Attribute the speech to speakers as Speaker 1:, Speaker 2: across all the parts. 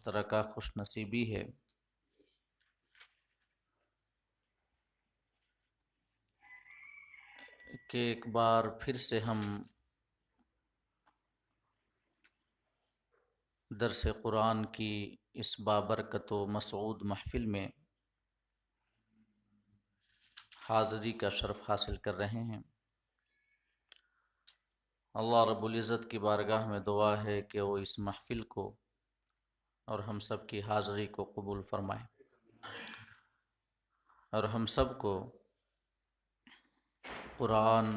Speaker 1: مشترکہ خوش نصیبی ہے کہ ایک بار پھر سے ہم درس قرآن کی اس بابرکت و مسعود محفل میں حاضری کا شرف حاصل کر رہے ہیں۔ اللہ رب العزت کی بارگاہ میں دعا ہے کہ وہ اس محفل کو اور ہم سب کی حاضری کو قبول فرمائے، اور ہم سب کو قرآن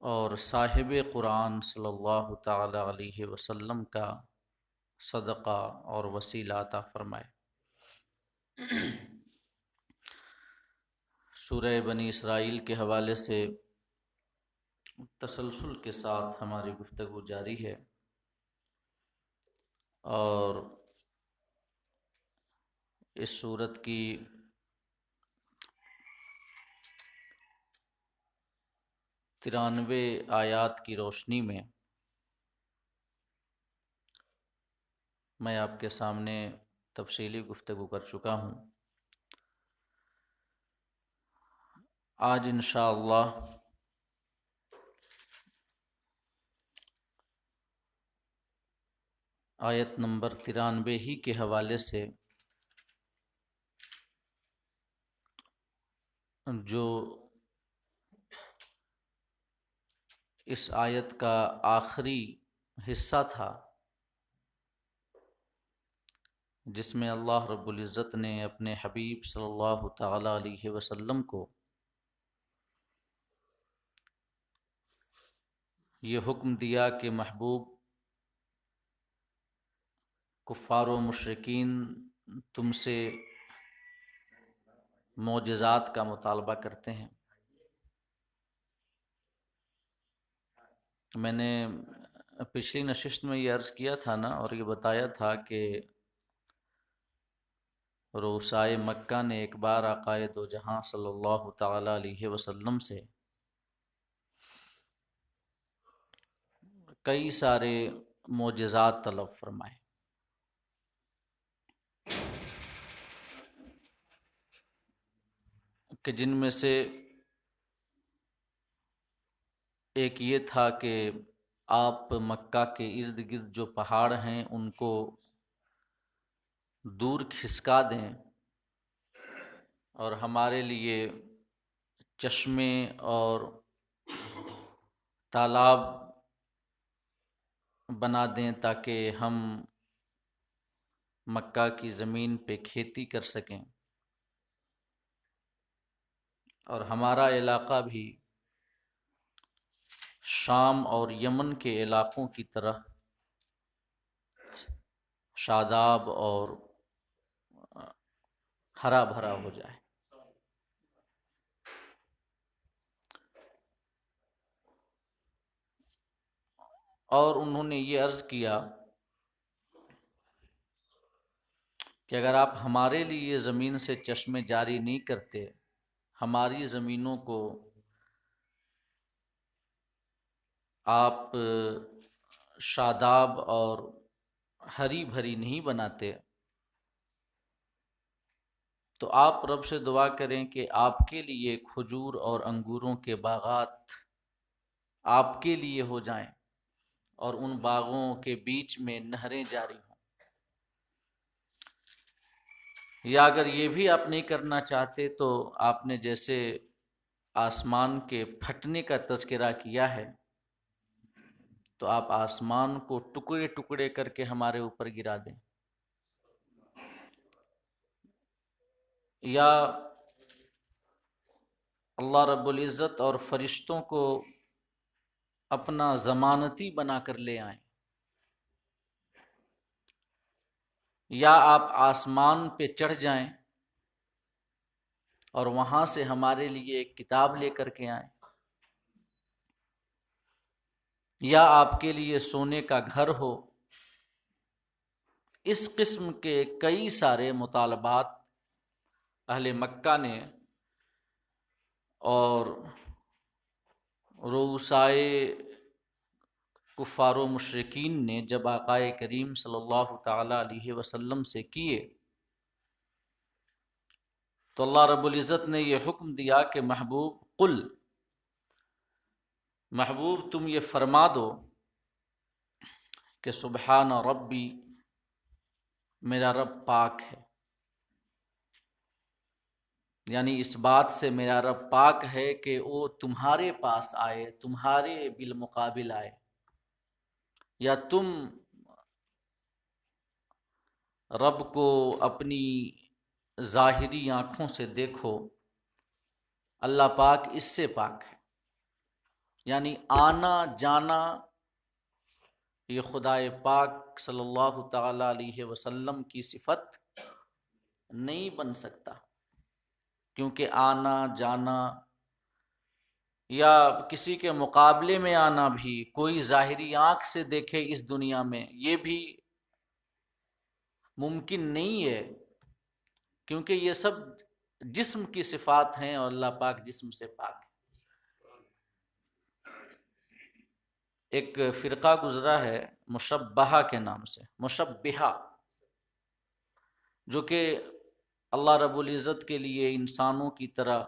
Speaker 1: اور صاحب قرآن صلی اللہ تعالی علیہ وسلم کا صدقہ اور وسیلہ عطا فرمائے۔ سورہ بنی اسرائیل کے حوالے سے تسلسل کے ساتھ ہماری گفتگو جاری ہے، اور اس سورت کی 93 آیات کی روشنی میں میں آپ کے سامنے تفصیلی گفتگو کر چکا ہوں۔ آج انشاءاللہ آیت نمبر 93 ہی کے حوالے سے جو اس آیت کا آخری حصہ تھا، جس میں اللہ رب العزت نے اپنے حبیب صلی اللہ تعالی علیہ وسلم کو یہ حکم دیا کہ محبوب، کفار و مشرکین تم سے معجزات کا مطالبہ کرتے ہیں۔ میں نے پچھلی نشست میں یہ عرض کیا تھا نا، اور یہ بتایا تھا کہ رؤسائے مکہ نے ایک بار آقائے دو جہاں صلی اللہ تعالی علیہ وسلم سے کئی سارے معجزات طلب فرمائے، کہ جن میں سے ایک یہ تھا کہ آپ مکہ کے ارد گرد جو پہاڑ ہیں ان کو دور کھسکا دیں اور ہمارے لیے چشمے اور تالاب بنا دیں تاکہ ہم مکہ کی زمین پہ کھیتی کر سکیں، اور ہمارا علاقہ بھی شام اور یمن کے علاقوں کی طرح شاداب اور ہرا بھرا ہو جائے۔ اور انہوں نے یہ عرض کیا کہ اگر آپ ہمارے لیے زمین سے چشمے جاری نہیں کرتے، ہماری زمینوں کو آپ شاداب اور ہری بھری نہیں بناتے، تو آپ رب سے دعا کریں کہ آپ کے لیے کھجور اور انگوروں کے باغات آپ کے لیے ہو جائیں، اور ان باغوں کے بیچ میں نہریں جاری ہوں۔ یا اگر یہ بھی آپ نہیں کرنا چاہتے تو آپ نے جیسے آسمان کے پھٹنے کا تذکرہ کیا ہے، تو آپ آسمان کو ٹکڑے ٹکڑے کر کے ہمارے اوپر گرا دیں، یا اللہ رب العزت اور فرشتوں کو اپنا ضمانتی بنا کر لے آئیں، یا آپ آسمان پہ چڑھ جائیں اور وہاں سے ہمارے لیے ایک کتاب لے کر کے آئیں، یا آپ کے لیے سونے کا گھر ہو۔ اس قسم کے کئی سارے مطالبات اہل مکہ نے اور رؤسائے کفار و مشرکین نے جب آقائے کریم صلی اللہ تعالی علیہ وسلم سے کیے تو اللہ رب العزت نے یہ حکم دیا کہ محبوب تم یہ فرما دو کہ سبحان ربی، میرا رب پاک ہے، یعنی اس بات سے میرا رب پاک ہے کہ وہ تمہارے پاس آئے، تمہارے بالمقابل آئے، یا تم رب کو اپنی ظاہری آنکھوں سے دیکھو، اللہ پاک اس سے پاک ہے۔ یعنی آنا جانا یہ خدائے پاک صلی اللہ تعالی علیہ وسلم کی صفت نہیں بن سکتا، کیونکہ آنا جانا یا کسی کے مقابلے میں آنا بھی، کوئی ظاہری آنکھ سے دیکھے اس دنیا میں، یہ بھی ممکن نہیں ہے، کیونکہ یہ سب جسم کی صفات ہیں اور اللہ پاک جسم سے پاک ہے۔ ایک فرقہ گزرا ہے مشبہہ کے نام سے، مشبہہ، جو کہ اللہ رب العزت کے لیے انسانوں کی طرح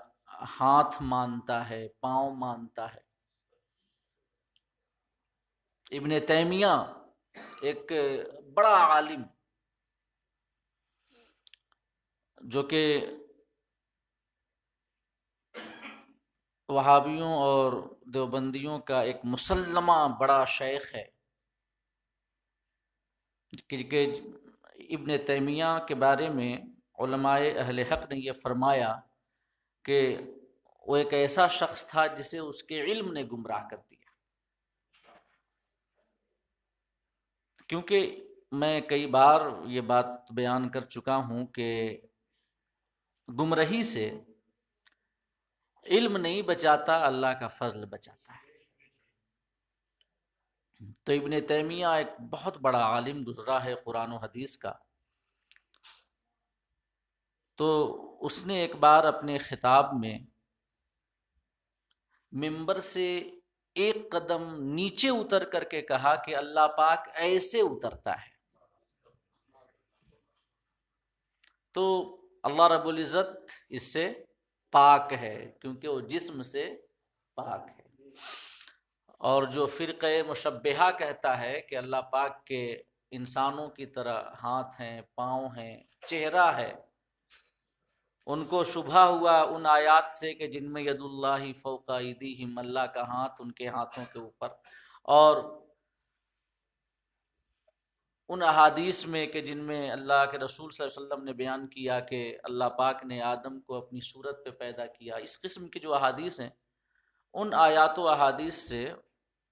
Speaker 1: ہاتھ مانتا ہے، پاؤں مانتا ہے۔ ابن تیمیہ ایک بڑا عالم جو کہ وہابیوں اور دیوبندیوں کا ایک مسلمہ بڑا شیخ ہے، کہ ابن تیمیہ کے بارے میں علماء اہل حق نے یہ فرمایا کہ وہ ایک ایسا شخص تھا جسے اس کے علم نے گمراہ کر دیا۔ کیونکہ میں کئی بار یہ بات بیان کر چکا ہوں کہ گمراہی سے علم نہیں بچاتا، اللہ کا فضل بچاتا ہے۔ تو ابن تیمیہ ایک بہت بڑا عالم گزرا ہے قرآن و حدیث کا، تو اس نے ایک بار اپنے خطاب میں منبر سے ایک قدم نیچے اتر کر کے کہا کہ اللہ پاک ایسے اترتا ہے۔ تو اللہ رب العزت اس سے پاک ہے، کیونکہ وہ جسم سے پاک ہے۔ اور جو فرقہ مشبہہ کہتا ہے کہ اللہ پاک کے انسانوں کی طرح ہاتھ ہیں، پاؤں ہیں، چہرہ ہے، ان کو شبہ ہوا ان آیات سے کہ جن میں ید اللہ فوق ایدیہم، اللہ کا ہاتھ ان کے ہاتھوں کے اوپر، اور ان احادیث میں کہ جن میں اللہ کے رسول صلی اللہ علیہ وسلم نے بیان کیا کہ اللہ پاک نے آدم کو اپنی صورت پہ پیدا کیا، اس قسم کی جو احادیث ہیں، ان آیات و احادیث سے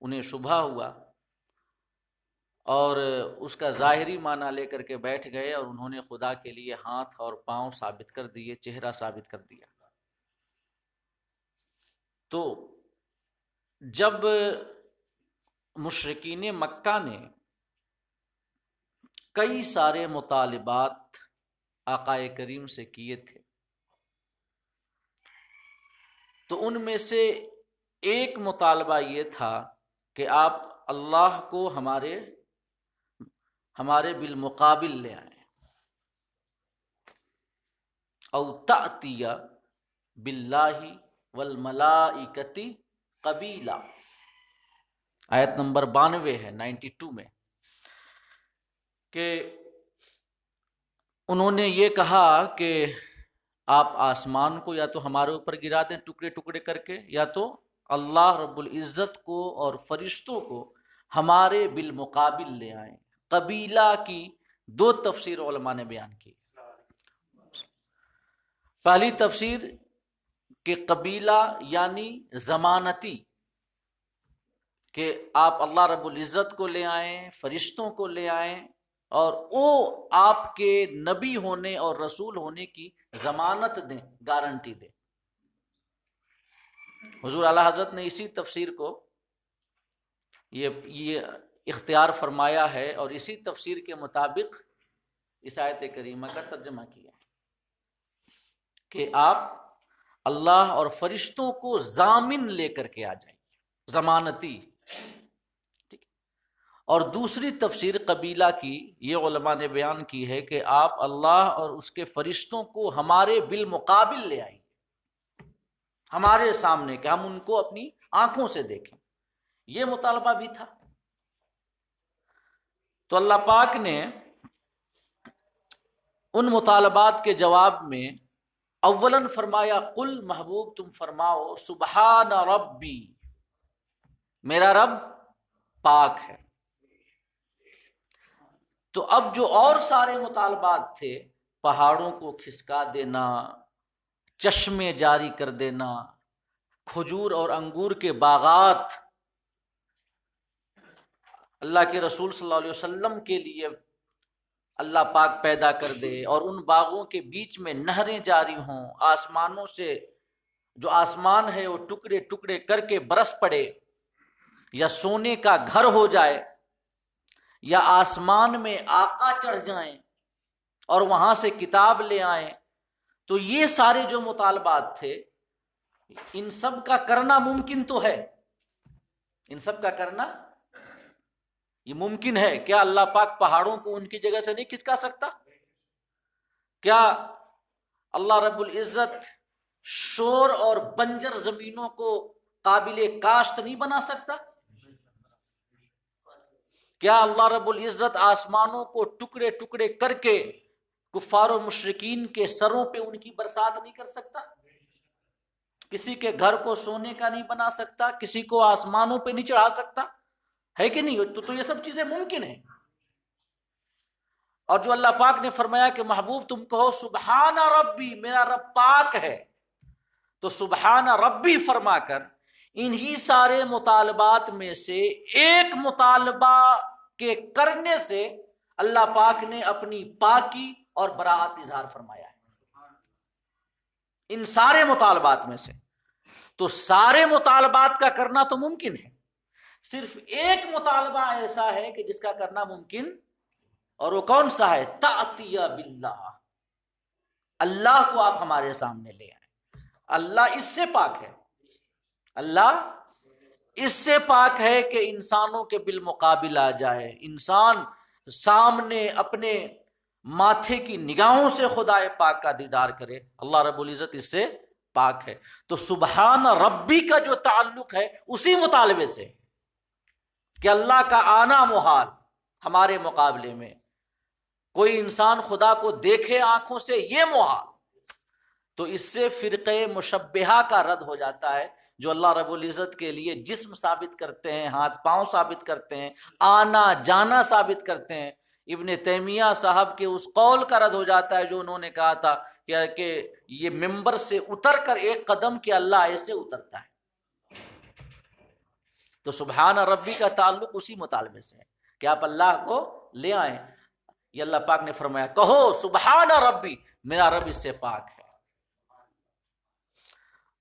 Speaker 1: انہیں شبہ ہوا اور اس کا ظاہری معنی لے کر کے بیٹھ گئے، اور انہوں نے خدا کے لیے ہاتھ اور پاؤں ثابت کر دیے، چہرہ ثابت کر دیا۔ تو جب مشرکین مکہ نے کئی سارے مطالبات آقائے کریم سے کیے تھے، تو ان میں سے ایک مطالبہ یہ تھا کہ آپ اللہ کو ہمارے بالمقابل لے آئیں، او تأتی باللہ والملائکۃ قبیلا، آیت نمبر 92 ہے 92 میں، کہ انہوں نے یہ کہا کہ آپ آسمان کو یا تو ہمارے اوپر گرا دیں ٹکڑے ٹکڑے کر کے، یا تو اللہ رب العزت کو اور فرشتوں کو ہمارے بالمقابل لے آئیں۔ قبیلہ کی دو تفسیر علماء نے بیان کی۔ پہلی تفسیر کہ قبیلہ یعنی ضمانتی، کہ آپ اللہ رب العزت کو لے آئیں، فرشتوں کو لے آئیں، اور وہ آپ کے نبی ہونے اور رسول ہونے کی ضمانت دیں، گارنٹی دیں۔ حضور اعلیٰ حضرت نے اسی تفسیر کو یہ اختیار فرمایا ہے، اور اسی تفسیر کے مطابق اس آیت کریمہ کا ترجمہ کیا کہ آپ اللہ اور فرشتوں کو ضامن لے کر کے آ جائیں، ضمانتی، ٹھیک۔ اور دوسری تفسیر قبیلہ کی یہ علماء نے بیان کی ہے کہ آپ اللہ اور اس کے فرشتوں کو ہمارے بالمقابل لے آئیں، ہمارے سامنے، کہ ہم ان کو اپنی آنکھوں سے دیکھیں۔ یہ مطالبہ بھی تھا۔ تو اللہ پاک نے ان مطالبات کے جواب میں اولاً فرمایا قل، محبوب تم فرماؤ سبحان ربی، میرا رب پاک ہے۔ تو اب جو اور سارے مطالبات تھے، پہاڑوں کو کھسکا دینا، چشمے جاری کر دینا، کھجور اور انگور کے باغات اللہ کے رسول صلی اللہ علیہ وسلم کے لیے اللہ پاک پیدا کر دے، اور ان باغوں کے بیچ میں نہریں جاری ہوں، آسمانوں سے جو آسمان ہے وہ ٹکڑے ٹکڑے کر کے برس پڑے، یا سونے کا گھر ہو جائے، یا آسمان میں آقا چڑھ جائیں اور وہاں سے کتاب لے آئیں۔ تو یہ سارے جو مطالبات تھے، ان سب کا کرنا ممکن تو ہے، ان سب کا کرنا یہ ممکن ہے۔ کیا اللہ پاک پہاڑوں کو ان کی جگہ سے نہیں کھسکا سکتا؟ کیا اللہ رب العزت شور اور بنجر زمینوں کو قابل کاشت نہیں بنا سکتا؟ کیا اللہ رب العزت آسمانوں کو ٹکڑے ٹکڑے کر کے کفار و مشرکین کے سروں پہ ان کی برسات نہیں کر سکتا؟ کسی کے گھر کو سونے کا نہیں بنا سکتا؟ کسی کو آسمانوں پہ نہیں چڑھا سکتا؟ ہے کہ نہیں؟ تو یہ سب چیزیں ممکن ہیں۔ اور جو اللہ پاک نے فرمایا کہ محبوب تم کہو سبحان ربی، میرا رب پاک ہے، تو سبحان ربی فرما کر انہی سارے مطالبات میں سے ایک مطالبہ کے کرنے سے اللہ پاک نے اپنی پاکی اور براءت اظہار فرمایا ہے، ان سارے مطالبات میں سے۔ تو سارے مطالبات کا کرنا تو ممکن ہے، صرف ایک مطالبہ ایسا ہے کہ جس کا کرنا ممکن، اور وہ کون سا ہے؟ تأتی باللہ، اللہ کو آپ ہمارے سامنے لے آئیں۔ اللہ اس سے پاک ہے، اللہ اس سے پاک ہے کہ انسانوں کے بالمقابل آ جائے، انسان سامنے اپنے ماتھے کی نگاہوں سے خدا پاک کا دیدار کرے، اللہ رب العزت اس سے پاک ہے۔ تو سبحان ربی کا جو تعلق ہے اسی مطالبے سے کہ اللہ کا آنا محال ہمارے مقابلے میں، کوئی انسان خدا کو دیکھے آنکھوں سے یہ محال۔ تو اس سے فرقہ مشبہہ کا رد ہو جاتا ہے، جو اللہ رب العزت کے لیے جسم ثابت کرتے ہیں، ہاتھ پاؤں ثابت کرتے ہیں، آنا جانا ثابت کرتے ہیں۔ ابن تیمیہ صاحب کے اس قول کا رد ہو جاتا ہے جو انہوں نے کہا تھا کہ یہ ممبر سے اتر کر ایک قدم کہ اللہ ایسے اترتا ہے۔ تو سبحان ربی کا تعلق اسی مطالبے سے ہے کہ آپ اللہ کو لے آئیں۔ یہ اللہ پاک نے فرمایا کہو سبحان ربی، میرا رب اس سے پاک ہے۔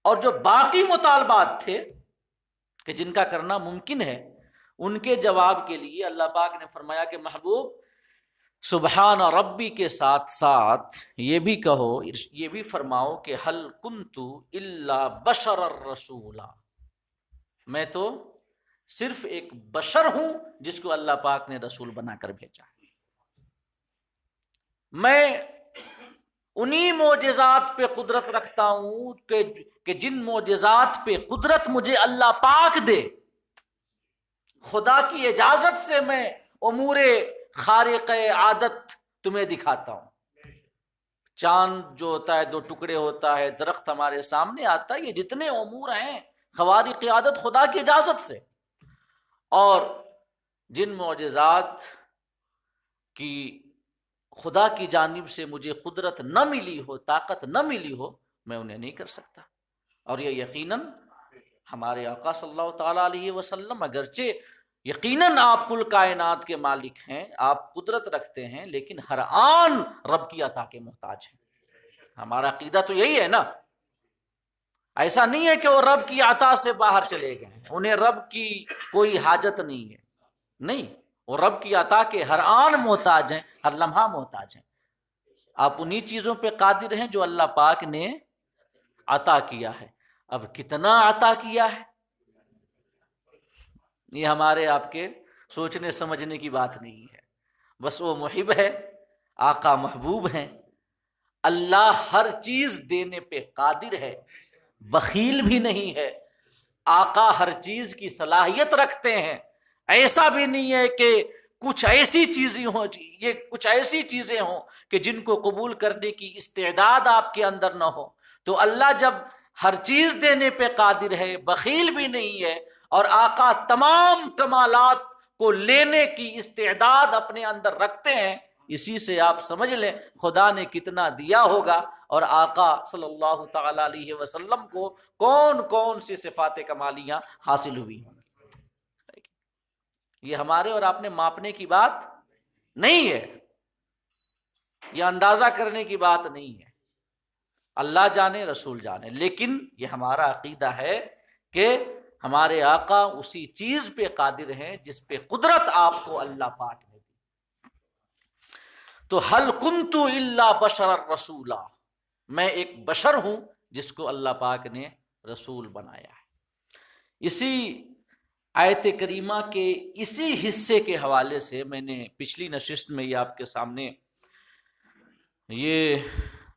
Speaker 1: اور جو باقی مطالبات تھے کہ جن کا کرنا ممکن ہے، ان کے جواب کے لیے اللہ پاک نے فرمایا کہ محبوب سبحان ربی کے ساتھ ساتھ یہ بھی کہو، یہ بھی فرماؤ کہ ہل کنت الا بشر الرسول، میں تو صرف ایک بشر ہوں جس کو اللہ پاک نے رسول بنا کر بھیجا۔ میں انہی معجزات پہ قدرت رکھتا ہوں کہ جن معجزات پہ قدرت مجھے اللہ پاک دے، خدا کی اجازت سے میں امور خارق عادت تمہیں دکھاتا ہوں۔ چاند جو ہوتا ہے دو ٹکڑے ہوتا ہے، درخت ہمارے سامنے آتا ہے، یہ جتنے امور ہیں خوارق عادت خدا کی اجازت سے۔ اور جن معجزات کی خدا کی جانب سے مجھے قدرت نہ ملی ہو، طاقت نہ ملی ہو، میں انہیں نہیں کر سکتا۔ اور یہ یقیناً ہمارے آقا صلی اللہ تعالیٰ علیہ وسلم اگرچہ یقیناً آپ کل کائنات کے مالک ہیں، آپ قدرت رکھتے ہیں، لیکن ہر آن رب کی عطا کے محتاج ہیں۔ ہمارا عقیدہ تو یہی ہے نا، ایسا نہیں ہے کہ وہ رب کی عطا سے باہر چلے گئے، انہیں رب کی کوئی حاجت نہیں ہے، نہیں، وہ رب کی عطا کے ہر آن محتاج ہیں، ہر لمحہ محتاج ہیں۔ آپ انہی چیزوں پہ قادر ہیں جو اللہ پاک نے عطا کیا ہے۔ اب کتنا عطا کیا ہے یہ ہمارے آپ کے سوچنے سمجھنے کی بات نہیں ہے، بس وہ محب ہے، آقا محبوب ہیں۔ اللہ ہر چیز دینے پہ قادر ہے، بخیل بھی نہیں ہے۔ آقا ہر چیز کی صلاحیت رکھتے ہیں، ایسا بھی نہیں ہے کہ کچھ ایسی چیزیں ہوں، یہ کچھ ایسی چیزیں ہوں کہ جن کو قبول کرنے کی استعداد آپ کے اندر نہ ہو۔ تو اللہ جب ہر چیز دینے پہ قادر ہے، بخیل بھی نہیں ہے، اور آقا تمام کمالات کو لینے کی استعداد اپنے اندر رکھتے ہیں، اسی سے آپ سمجھ لیں خدا نے کتنا دیا ہوگا، اور آقا صلی اللہ تعالی علیہ وسلم کو کون کون سی صفات کمالیاں حاصل ہوئی ہوں۔ یہ ہمارے اور آپ نے ماپنے کی بات نہیں ہے، یہ اندازہ کرنے کی بات نہیں ہے، اللہ جانے رسول جانے۔ لیکن یہ ہمارا عقیدہ ہے کہ ہمارے آقا اسی چیز پہ قادر ہیں جس پہ قدرت آپ کو اللہ پاک نے دی۔ تو حل کنت الا بشرا رسولا، میں ایک بشر ہوں جس کو اللہ پاک نے رسول بنایا ہے۔ اسی آیت کریمہ کے اسی حصے کے حوالے سے میں نے پچھلی نشست میں یہ آپ کے سامنے یہ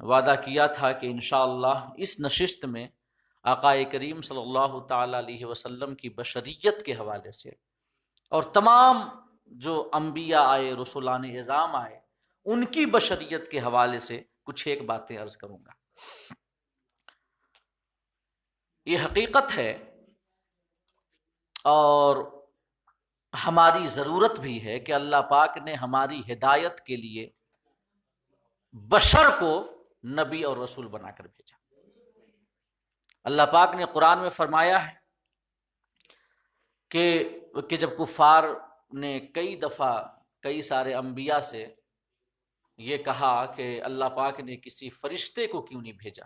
Speaker 1: وعدہ کیا تھا کہ انشاءاللہ اس نشست میں آقا کریم صلی اللہ تعالی علیہ وسلم کی بشریت کے حوالے سے اور تمام جو انبیاء آئے، رسولان اعظام آئے، ان کی بشریت کے حوالے سے کچھ ایک باتیں عرض کروں گا۔ یہ حقیقت ہے اور ہماری ضرورت بھی ہے کہ اللہ پاک نے ہماری ہدایت کے لیے بشر کو نبی اور رسول بنا کر بھیجا۔ اللہ پاک نے قرآن میں فرمایا ہے کہ جب کفار نے کئی دفعہ کئی سارے انبیاء سے یہ کہا کہ اللہ پاک نے کسی فرشتے کو کیوں نہیں بھیجا،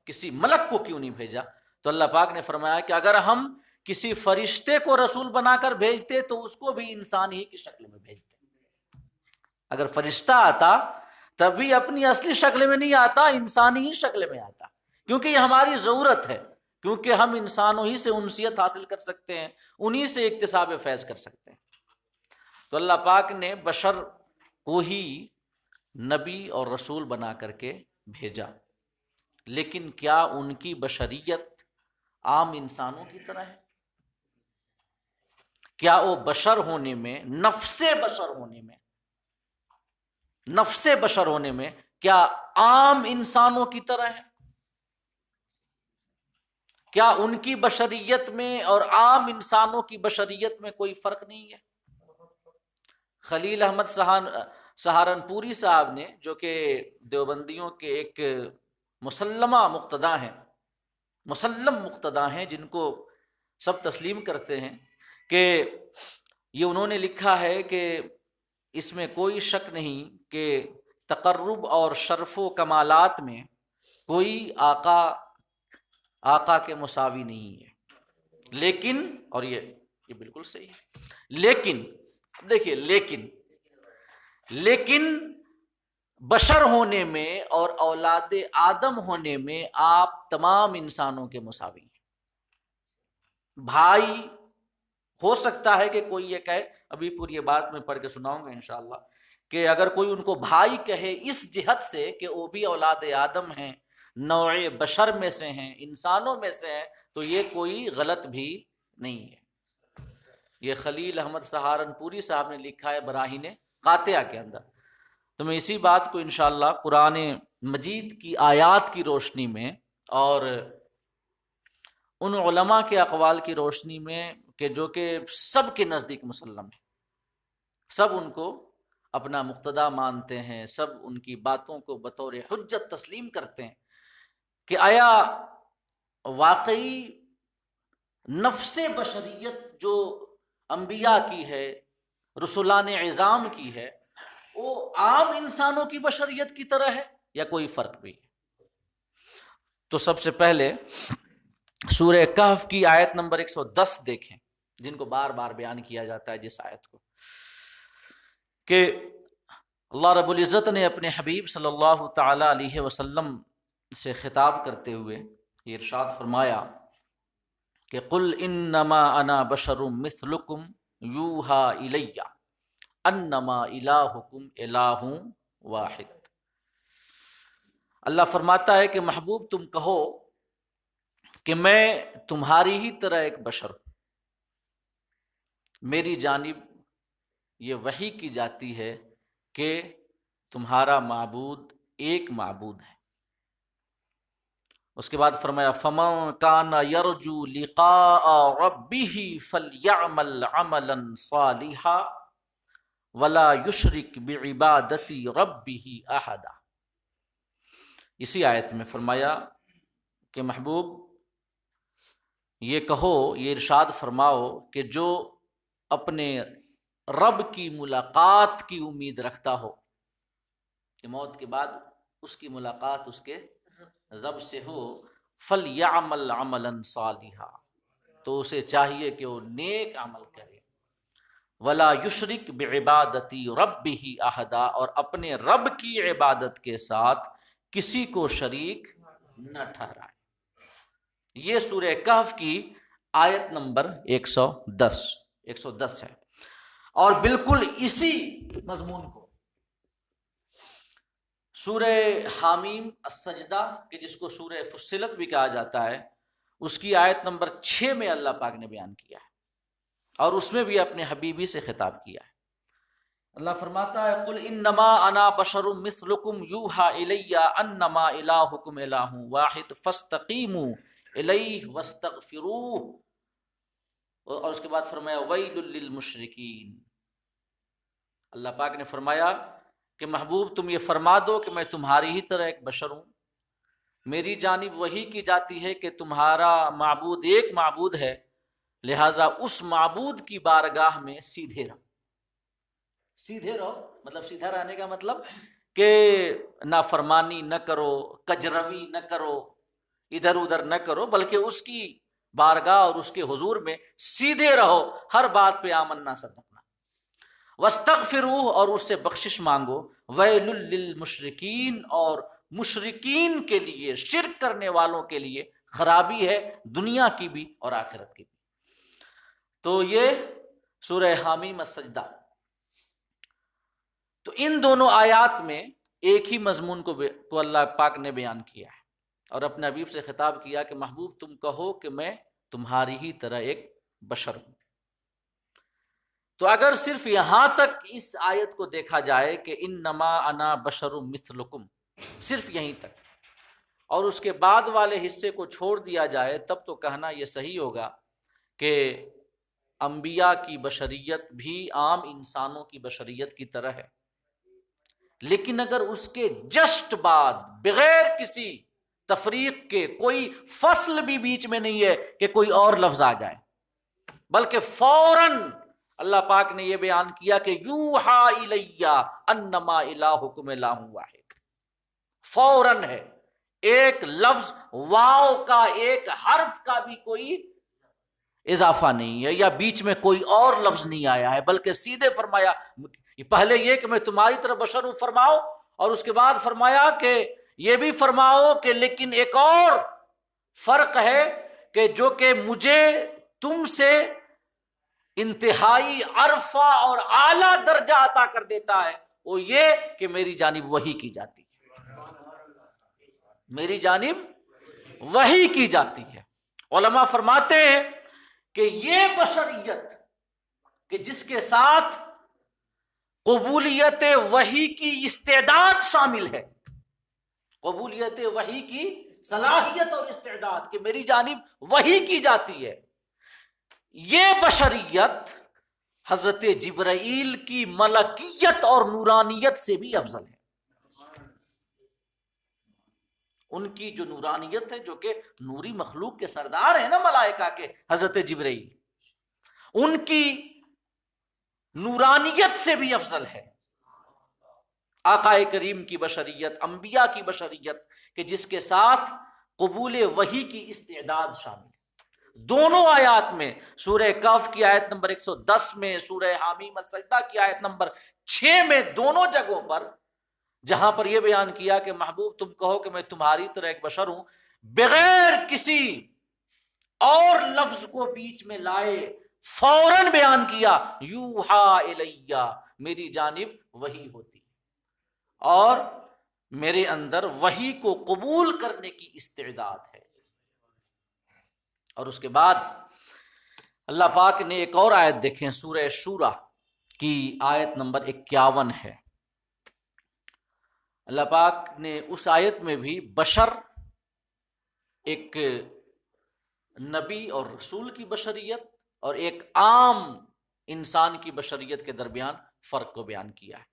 Speaker 1: کسی ملک کو کیوں نہیں بھیجا، تو اللہ پاک نے فرمایا کہ اگر ہم کسی فرشتے کو رسول بنا کر بھیجتے تو اس کو بھی انسان ہی کی شکل میں بھیجتے۔ اگر فرشتہ آتا تب بھی اپنی اصلی شکل میں نہیں آتا، انسانی ہی شکل میں آتا، کیونکہ یہ ہماری ضرورت ہے، کیونکہ ہم انسانوں ہی سے انسیت حاصل کر سکتے ہیں، انہی سے اکتساب فیض کر سکتے ہیں۔ تو اللہ پاک نے بشر کو ہی نبی اور رسول بنا کر کے بھیجا، لیکن کیا ان کی بشریت عام انسانوں کی طرح ہے؟ کیا وہ بشر ہونے میں، نفس بشر ہونے میں کیا عام انسانوں کی طرح ہے؟ کیا ان کی بشریت میں اور عام انسانوں کی بشریت میں کوئی فرق نہیں ہے؟ خلیل احمد سہارنپوری صاحب نے، جو کہ دیوبندیوں کے ایک مسلم مقتدا ہیں جن کو سب تسلیم کرتے ہیں، کہ یہ انہوں نے لکھا ہے کہ اس میں کوئی شک نہیں کہ تقرب اور شرف و کمالات میں کوئی آقا کے مساوی نہیں ہے، لیکن، اور یہ بالکل صحیح ہے، لیکن دیکھیے، لیکن بشر ہونے میں اور اولاد آدم ہونے میں آپ تمام انسانوں کے مساوی ہیں۔ بھائی ہو سکتا ہے کہ کوئی یہ کہے، ابھی پوری بات میں پڑھ کے سناؤں گا انشاءاللہ، کہ اگر کوئی ان کو بھائی کہے اس جہت سے کہ وہ بھی اولاد آدم ہیں، نوع بشر میں سے ہیں، انسانوں میں سے ہیں، تو یہ کوئی غلط بھی نہیں ہے۔ یہ خلیل احمد سہارنپوری صاحب نے لکھا ہے براہین قاطعہ کے اندر۔ تو میں اسی بات کو انشاءاللہ قرآن مجید کی آیات کی روشنی میں اور ان علماء کے اقوال کی روشنی میں کہ جو کہ سب کے نزدیک مسلم ہے، سب ان کو اپنا مقتدا مانتے ہیں، سب ان کی باتوں کو بطور حجت تسلیم کرتے ہیں، کہ آیا واقعی نفس بشریت جو انبیاء کی ہے، رسولان اعظام کی ہے، وہ عام انسانوں کی بشریت کی طرح ہے یا کوئی فرق بھی ہے؟ تو سب سے پہلے سورہ کہف کی آیت نمبر 110 دیکھیں، جن کو بار بار بیان کیا جاتا ہے جس آیت کو، کہ اللہ رب العزت نے اپنے حبیب صلی اللہ تعالی علیہ وسلم سے خطاب کرتے ہوئے یہ ارشاد فرمایا کہ قل انما انا بشر مثلکم یوحا الی انما الہکم الہ واحد۔ اللہ فرماتا ہے کہ محبوب تم کہو کہ میں تمہاری ہی طرح ایک بشر ہوں، میری جانب یہ وحی کی جاتی ہے کہ تمہارا معبود ایک معبود ہے۔ اس کے بعد فرمایا فَمَن كَانَ يَرْجُو لِقَاءَ رَبِّهِ فَلْيَعْمَلْ عَمَلًا صَالِحًا وَلَا يُشْرِكْ بِعِبَادَةِ رَبِّهِ أَحَدًا۔ اسی آیت میں فرمایا کہ محبوب یہ کہو، یہ ارشاد فرماؤ کہ جو اپنے رب کی ملاقات کی امید رکھتا ہو کہ موت کے بعد اس کی ملاقات اس کے رب سے ہو، فَلْيَعْمَلْ عَمَلًا صَالِحًا، تو اسے چاہیے کہ وہ نیک عمل کرے، وَلَا يُشْرِكْ بِعِبَادَةِ رَبِّهِ أَحَدًا، اور اپنے رب کی عبادت کے ساتھ کسی کو شریک نہ ٹھہرائے۔ یہ سورہ کہف کی آیت نمبر 110 ہے، اور بالکل اسی مضمون کو سورہ حامیم السجدہ کہ جس کو سورہ فصلت بھی کہا جاتا ہے، اس کی آیت نمبر 6 میں اللہ پاک نے بیان کیا ہے، اور اس میں بھی اپنے حبیبی سے خطاب کیا ہے۔ اللہ فرماتا ہے قل انما انا بشر مثلکم یوحا الی انما الہکم الہ واحد فاستقیموا الیہ واستغفروہ، اور اس کے بعد فرمایا ویل للمشرکین۔ اللہ پاک نے فرمایا کہ محبوب تم یہ فرما دو کہ میں تمہاری ہی طرح ایک بشر ہوں، میری جانب وحی کی جاتی ہے کہ تمہارا معبود ایک معبود ہے، لہٰذا اس معبود کی بارگاہ میں سیدھے رہو۔ سیدھے رہو مطلب سیدھا رہنے کا مطلب کہ نافرمانی نہ کرو، کجروی نہ کرو، ادھر ادھر نہ کرو، بلکہ اس کی بارگاہ اور اس کے حضور میں سیدھے رہو، ہر بات پہ آمن نہ صدقنا۔ واستغفروہ، اور اس سے بخشش مانگو۔ ویل للمشرکین، اور مشرکین کے لیے، شرک کرنے والوں کے لیے خرابی ہے، دنیا کی بھی اور آخرت کی بھی۔ تو یہ سورہ حامیم السجدہ، تو ان دونوں آیات میں ایک ہی مضمون کو اللہ پاک نے بیان کیا ہے، اور اپنے حبیب سے خطاب کیا کہ محبوب تم کہو کہ میں تمہاری ہی طرح ایک بشر ہوں۔ تو اگر صرف یہاں تک اس آیت کو دیکھا جائے کہ انما انا بشر مثلکم، صرف یہیں تک، اور اس کے بعد والے حصے کو چھوڑ دیا جائے، تب تو کہنا یہ صحیح ہوگا کہ انبیاء کی بشریت بھی عام انسانوں کی بشریت کی طرح ہے، لیکن اگر اس کے جسٹ بعد بغیر کسی تفریق کے، کوئی فصل بھی بیچ میں نہیں ہے کہ کوئی اور لفظ آ جائے، بلکہ فوراً اللہ پاک نے یہ بیان کیا کہ یوحا الیہ انما الہکم الہ واحد، فوراً ہے، ایک لفظ واو کا، ایک حرف کا بھی کوئی اضافہ نہیں ہے، یا بیچ میں کوئی اور لفظ نہیں آیا ہے، بلکہ سیدھے فرمایا پہلے یہ کہ میں تمہاری طرح بشر ہوں فرماؤ، اور اس کے بعد فرمایا کہ یہ بھی فرماؤ کہ لیکن ایک اور فرق ہے کہ جو کہ مجھے تم سے انتہائی عرفہ اور اعلیٰ درجہ عطا کر دیتا ہے، وہ یہ کہ میری جانب وحی کی جاتی ہے، میری جانب وحی کی جاتی ہے۔ علماء فرماتے ہیں کہ یہ بشریت کہ جس کے ساتھ قبولیت وحی کی استعداد شامل ہے، قبولیت وحی کی صلاحیت اور استعداد کہ میری جانب وحی کی جاتی ہے، یہ بشریت حضرت جبرائیل کی ملکیت اور نورانیت سے بھی افضل ہے۔ ان کی جو نورانیت ہے، جو کہ نوری مخلوق کے سردار ہیں نا ملائکہ کے، حضرت جبرائیل، ان کی نورانیت سے بھی افضل ہے آقا کریم کی بشریت، انبیاء کی بشریت کہ جس کے ساتھ قبول وحی کی استعداد شامل ہے۔ دونوں آیات میں، سورہ کہف کی آیت نمبر 110 میں، سورہ حامیم السجدہ کی آیت نمبر 6 میں، دونوں جگہوں پر جہاں پر یہ بیان کیا کہ محبوب تم کہو کہ میں تمہاری طرح ایک بشر ہوں، بغیر کسی اور لفظ کو بیچ میں لائے، فوراً بیان کیا، یوحا الیہ، میری جانب وحی ہوتی اور میرے اندر وحی کو قبول کرنے کی استعداد ہے۔ اور اس کے بعد اللہ پاک نے ایک اور آیت دیکھیں، سورہ شورى کی آیت نمبر 51 ہے۔ اللہ پاک نے اس آیت میں بھی بشر، ایک نبی اور رسول کی بشریت اور ایک عام انسان کی بشریت کے درمیان فرق کو بیان کیا ہے۔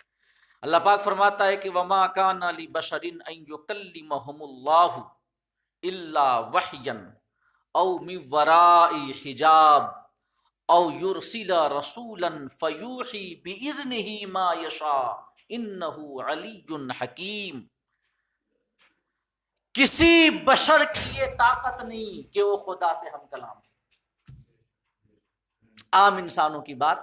Speaker 1: اللہ پاک فرماتا ہے کہ وَمَا كَانَ لِبَشَرٍ أَن يُكَلِّمَهُمُ اللَّهُ إِلَّا وَحْيًا أَوْ مِن وَرَاءِ حِجَابٍ أَوْ يُرْسِلَ رَسُولًا فَيُوحِي بِإِذْنِهِ مَا يَشَاءُ إِنَّهُ عَلِيٌّ حَكِيمٌ۔ کسی بشر کی یہ طاقت نہیں کہ وہ خدا سے ہم کلام ہو۔ عام انسانوں کی بات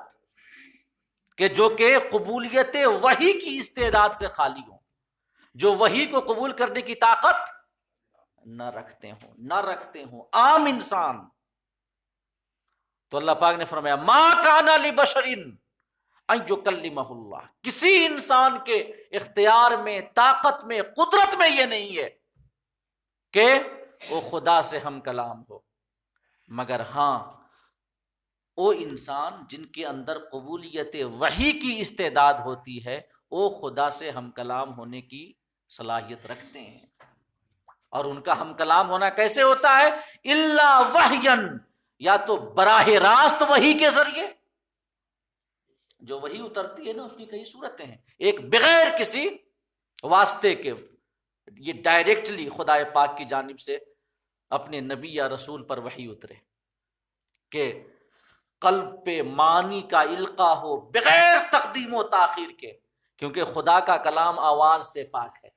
Speaker 1: کہ جو کہ قبولیت وحی کی استعداد سے خالی ہوں، جو وحی کو قبول کرنے کی طاقت نہ رکھتے ہوں عام انسان، تو اللہ پاک نے فرمایا ما کان لبشر ان یکلمہ اللہ، کسی انسان کے اختیار میں، طاقت میں، قدرت میں یہ نہیں ہے کہ وہ خدا سے ہم کلام ہو، مگر ہاں وہ انسان جن کے اندر قبولیت وحی کی استعداد ہوتی ہے وہ خدا سے ہم کلام ہونے کی صلاحیت رکھتے ہیں۔ اور ان کا ہم کلام ہونا کیسے ہوتا ہے؟ الا وحین، یا تو براہ راست وحی کے ذریعے، جو وحی اترتی ہے نا اس کی کئی صورتیں ہیں، ایک بغیر کسی واسطے کے، یہ ڈائریکٹلی خدا پاک کی جانب سے اپنے نبی یا رسول پر وحی اترے کہ قلب پہ معنی کا القاء ہو بغیر تقدیم و تاخیر کے، کیونکہ خدا کا کلام آواز سے پاک ہے،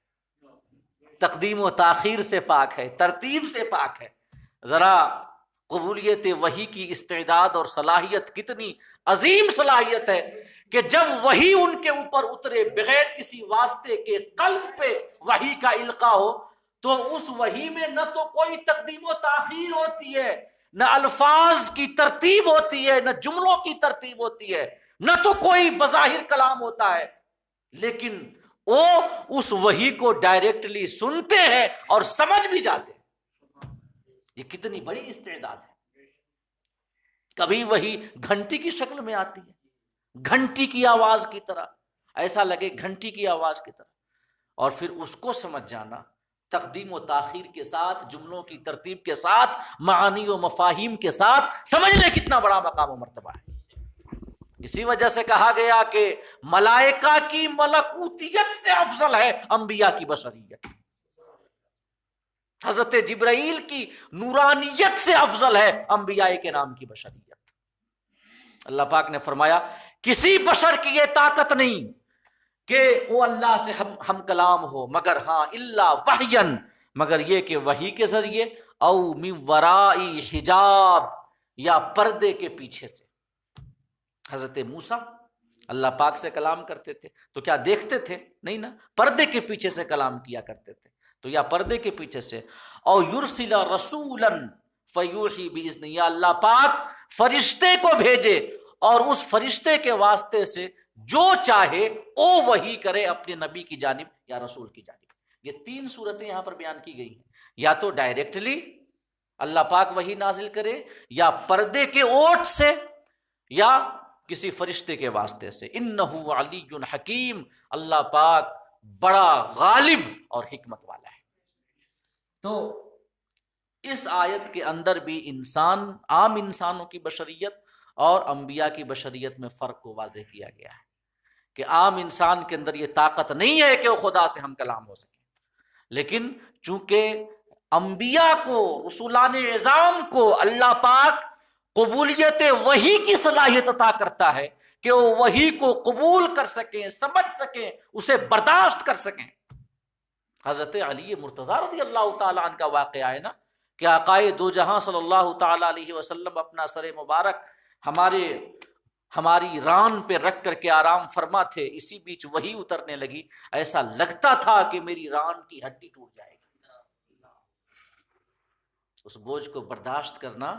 Speaker 1: تقدیم و تاخیر سے پاک ہے، ترتیب سے پاک ہے۔ ذرا قبولیت وحی کی استعداد اور صلاحیت کتنی عظیم صلاحیت ہے کہ جب وحی ان کے اوپر اترے بغیر کسی واسطے کے، قلب پہ وحی کا القاء ہو، تو اس وحی میں نہ تو کوئی تقدیم و تاخیر ہوتی ہے، نہ الفاظ کی ترتیب ہوتی ہے، نہ جملوں کی ترتیب ہوتی ہے، نہ تو کوئی بظاہر کلام ہوتا ہے، لیکن وہ اس وحی کو ڈائریکٹلی سنتے ہیں اور سمجھ بھی جاتے ہیں۔ یہ کتنی بڑی استعداد ہے۔ کبھی وحی گھنٹی کی شکل میں آتی ہے، گھنٹی کی آواز کی طرح، ایسا لگے گھنٹی کی آواز کی طرح، اور پھر اس کو سمجھ جانا تقدیم و تاخیر کے ساتھ، جملوں کی ترتیب کے ساتھ، معانی و مفاہیم کے ساتھ سمجھنے کتنا بڑا مقام و مرتبہ ہے۔ اسی وجہ سے کہا گیا کہ ملائکہ کی ملکوتیت سے افضل ہے انبیاء کی بشریت، حضرت جبرائیل کی نورانیت سے افضل ہے انبیاء کے نام کی بشریت۔ اللہ پاک نے فرمایا کسی بشر کی یہ طاقت نہیں کہ وہ اللہ سے ہم کلام ہو، مگر ہاں الا وحین، مگر یہ کہ وحی کے ذریعے، او من ورائی حجاب، یا پردے کے پیچھے سے۔ حضرت موسیٰ اللہ پاک سے کلام کرتے تھے تو کیا دیکھتے تھے؟ نہیں نا، پردے کے پیچھے سے کلام کیا کرتے تھے، تو یا پردے کے پیچھے سے، او یرسل رسولا فیوحی باذن، یا اللہ پاک فرشتے کو بھیجے اور اس فرشتے کے واسطے سے جو چاہے او وحی کرے اپنے نبی کی جانب یا رسول کی جانب۔ یہ تین صورتیں یہاں پر بیان کی گئی ہیں، یا تو ڈائریکٹلی اللہ پاک وحی نازل کرے، یا پردے کے اوٹ سے، یا کسی فرشتے کے واسطے سے۔ انہ علی حکیم، اللہ پاک بڑا غالب اور حکمت والا ہے۔ تو اس آیت کے اندر بھی انسان، عام انسانوں کی بشریت اور انبیاء کی بشریت میں فرق کو واضح کیا گیا ہے کہ عام انسان کے اندر یہ طاقت نہیں ہے کہ وہ خدا سے ہم کلام ہو سکے، لیکن چونکہ انبیاء کو، رسولان اعظام کو اللہ پاک قبولیت وحی کی صلاحیت عطا کرتا ہے کہ وہ وحی کو قبول کر سکیں، سمجھ سکیں، اسے برداشت کر سکیں۔ حضرت علی مرتضیٰ رضی اللہ تعالیٰ عنہ کا واقعہ ہے نا کہ آقائے دو جہاں صلی اللہ تعالیٰ علیہ وسلم اپنا سر مبارک ہماری ران پہ رکھ کر کے آرام فرما تھے، اسی بیچ وحی اترنے لگی، ایسا لگتا تھا کہ میری ران کی ہڈی ٹوٹ جائے گی۔ اس بوجھ کو برداشت کرنا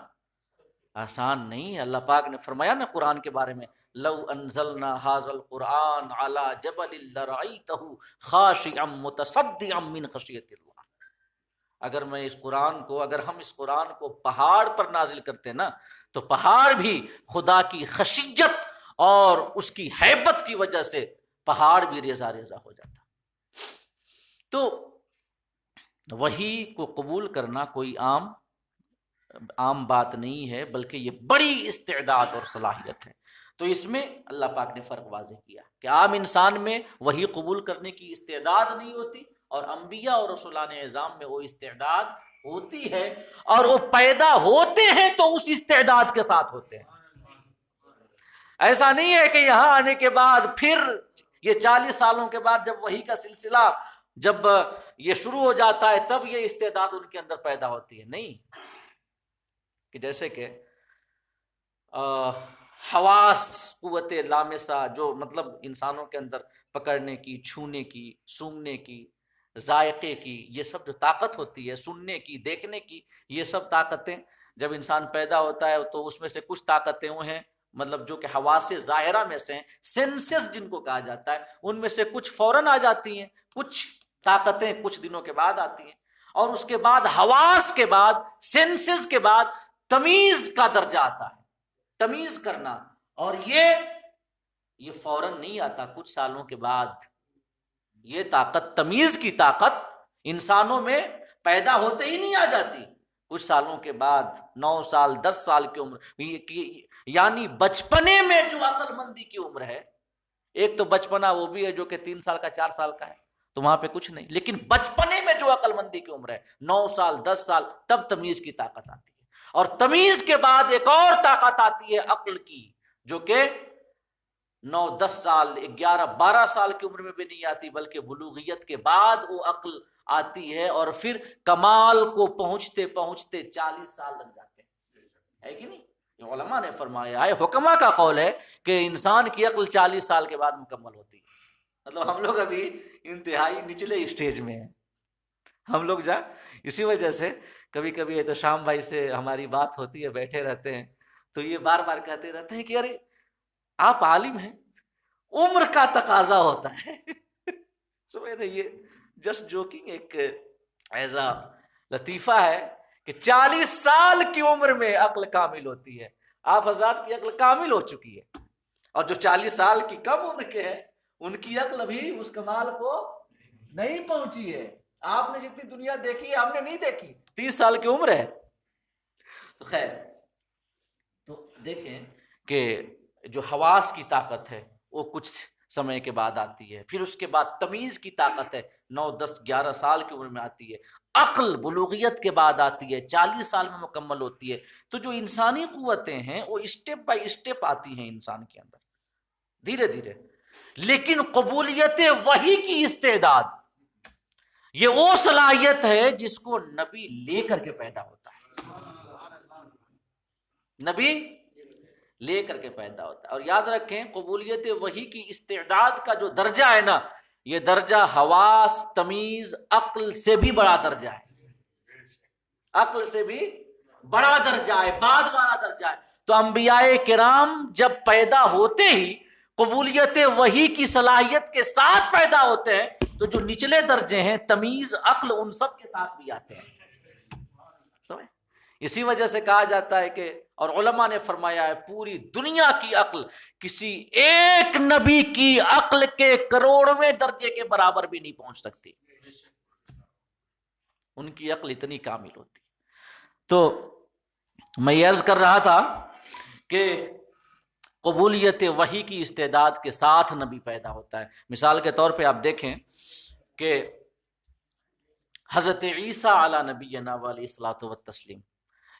Speaker 1: آسان نہیں ہے۔ اللہ پاک نے فرمایا نا قرآن کے بارے میں، لو انزلنا ھذا القرآن علی جبل لرأیتہ خاشعا متصدعا من خشیۃ اللہ، اگر ہم اس قرآن کو پہاڑ پر نازل کرتے نا تو پہاڑ بھی خدا کی خشیت اور اس کی ہیبت کی وجہ سے پہاڑ بھی ریزہ ریزہ ہو جاتا۔ تو وحی کو قبول کرنا کوئی عام بات نہیں ہے، بلکہ یہ بڑی استعداد اور صلاحیت ہے۔ تو اس میں اللہ پاک نے فرق واضح کیا کہ عام انسان میں وحی قبول کرنے کی استعداد نہیں ہوتی، اور انبیاء اور رسولان اعظام میں وہ استعداد ہوتی ہے، اور وہ پیدا ہوتے ہیں تو اس استعداد کے ساتھ ہوتے ہیں۔ ایسا نہیں ہے کہ یہاں آنے کے بعد پھر یہ 40 سالوں کے بعد جب وحی کا سلسلہ جب یہ شروع ہو جاتا ہے تب یہ استعداد ان کے اندر پیدا ہوتی ہے، نہیں، کہ جیسے کہ حواس، قوت لامسہ، جو مطلب انسانوں کے اندر پکڑنے کی، چھونے کی، سونگھنے کی، ذائقے کی، یہ سب جو طاقت ہوتی ہے، سننے کی، دیکھنے کی، یہ سب طاقتیں جب انسان پیدا ہوتا ہے تو اس میں سے کچھ طاقتیں وہ ہیں مطلب جو کہ حواس ظاہرہ میں سے ہیں، سینسز جن کو کہا جاتا ہے، ان میں سے کچھ فوراً آ جاتی ہیں، کچھ طاقتیں کچھ دنوں کے بعد آتی ہیں، اور اس کے بعد حواس کے بعد، سینسز کے بعد تمیز کا درجہ آتا ہے، تمیز کرنا، اور یہ فوراً نہیں آتا، کچھ سالوں کے بعد یہ طاقت، تمیز کی طاقت انسانوں میں پیدا ہوتے ہی نہیں آ جاتی، کچھ سالوں کے بعد، 9 سال 10 سال کی عمر، یعنی بچپنے میں جو عقل مندی کی عمر ہے، ایک تو بچپنا وہ بھی ہے جو کہ 3 سال کا 4 سال کا ہے تو وہاں پہ کچھ نہیں، لیکن بچپنے میں جو عقل مندی کی عمر ہے 9 سال 10 سال، تب تمیز کی طاقت آتی ہے، اور تمیز کے بعد ایک اور طاقت آتی ہے عقل کی، جو کہ 9 10 سال 11 12 سال کی عمر میں بھی نہیں آتی، بلکہ بلوغیت کے بعد وہ عقل آتی ہے، اور پھر کمال کو پہنچتے پہنچتے 40 سال لگ جاتے ہیں، ہے کہ نہیں؟ علماء نے فرمایا ہے، حکماء کا قول ہے کہ انسان کی عقل 40 سال کے بعد مکمل ہوتی ہے، مطلب ہم لوگ ابھی انتہائی نچلے اسٹیج میں ہیں، ہم لوگ اسی وجہ سے کبھی کبھی ہے تو شام بھائی سے ہماری بات ہوتی ہے، بیٹھے رہتے ہیں تو یہ بار بار کہتے رہتے ہیں کہ ارے آپ عالم ہیں، عمر کا تقاضا ہوتا ہے سمجھ رہے، یہ جسٹ جوکنگ، ایک ایسا لطیفہ ہے کہ 40 سال کی عمر میں عقل کامل ہوتی ہے، آپ حضرات کی عقل کامل ہو چکی ہے، اور جو 40 سال کی کم عمر کے ہیں ان کی عقل ابھی اس کمال کو نہیں پہنچی ہے، آپ نے جتنی دنیا دیکھی ہے ہم نے نہیں دیکھی، 30 سال کی عمر ہے۔ تو خیر، تو دیکھیں کہ جو حواس کی طاقت ہے وہ کچھ سمے کے بعد آتی ہے، پھر اس کے بعد تمیز کی طاقت ہے 9 10 11 سال کی عمر میں آتی ہے، عقل بلوغیت کے بعد آتی ہے، 40 سال میں مکمل ہوتی ہے۔ تو جو انسانی قوتیں ہیں وہ اسٹیپ بائی اسٹیپ آتی ہیں انسان کے اندر، دھیرے دھیرے، لیکن قبولیت وحی کی استعداد یہ وہ صلاحیت ہے جس کو نبی لے کر کے پیدا ہوتا ہے، نبی لے کر کے پیدا ہوتا ہے۔ اور یاد رکھیں قبولیت وحی کی استعداد کا جو درجہ ہے نا، یہ درجہ حواس، تمیز، عقل سے بھی بڑا درجہ ہے، عقل سے بھی بڑا درجہ ہے، بعد والا درجہ ہے۔ تو انبیاء کرام جب پیدا ہوتے ہی قبولیت وحی کی صلاحیت کے ساتھ پیدا ہوتے ہیں، تو جو نچلے درجے ہیں تمیز، عقل، ان سب کے ساتھ بھی آتے ہیں، سمجھ؟ اسی وجہ سے کہا جاتا ہے کہ، اور علماء نے فرمایا ہے، پوری دنیا کی عقل کسی ایک نبی کی عقل کے کروڑویں درجے کے برابر بھی نہیں پہنچ سکتی، ان کی عقل اتنی کامل ہوتی۔ تو میں یہ عرض کر رہا تھا کہ قبولیت وحی کی استعداد کے ساتھ نبی پیدا ہوتا ہے۔ مثال کے طور پہ آپ دیکھیں کہ حضرت عیسیٰ علی نبینا علیہ الصلوۃ والتسلیم،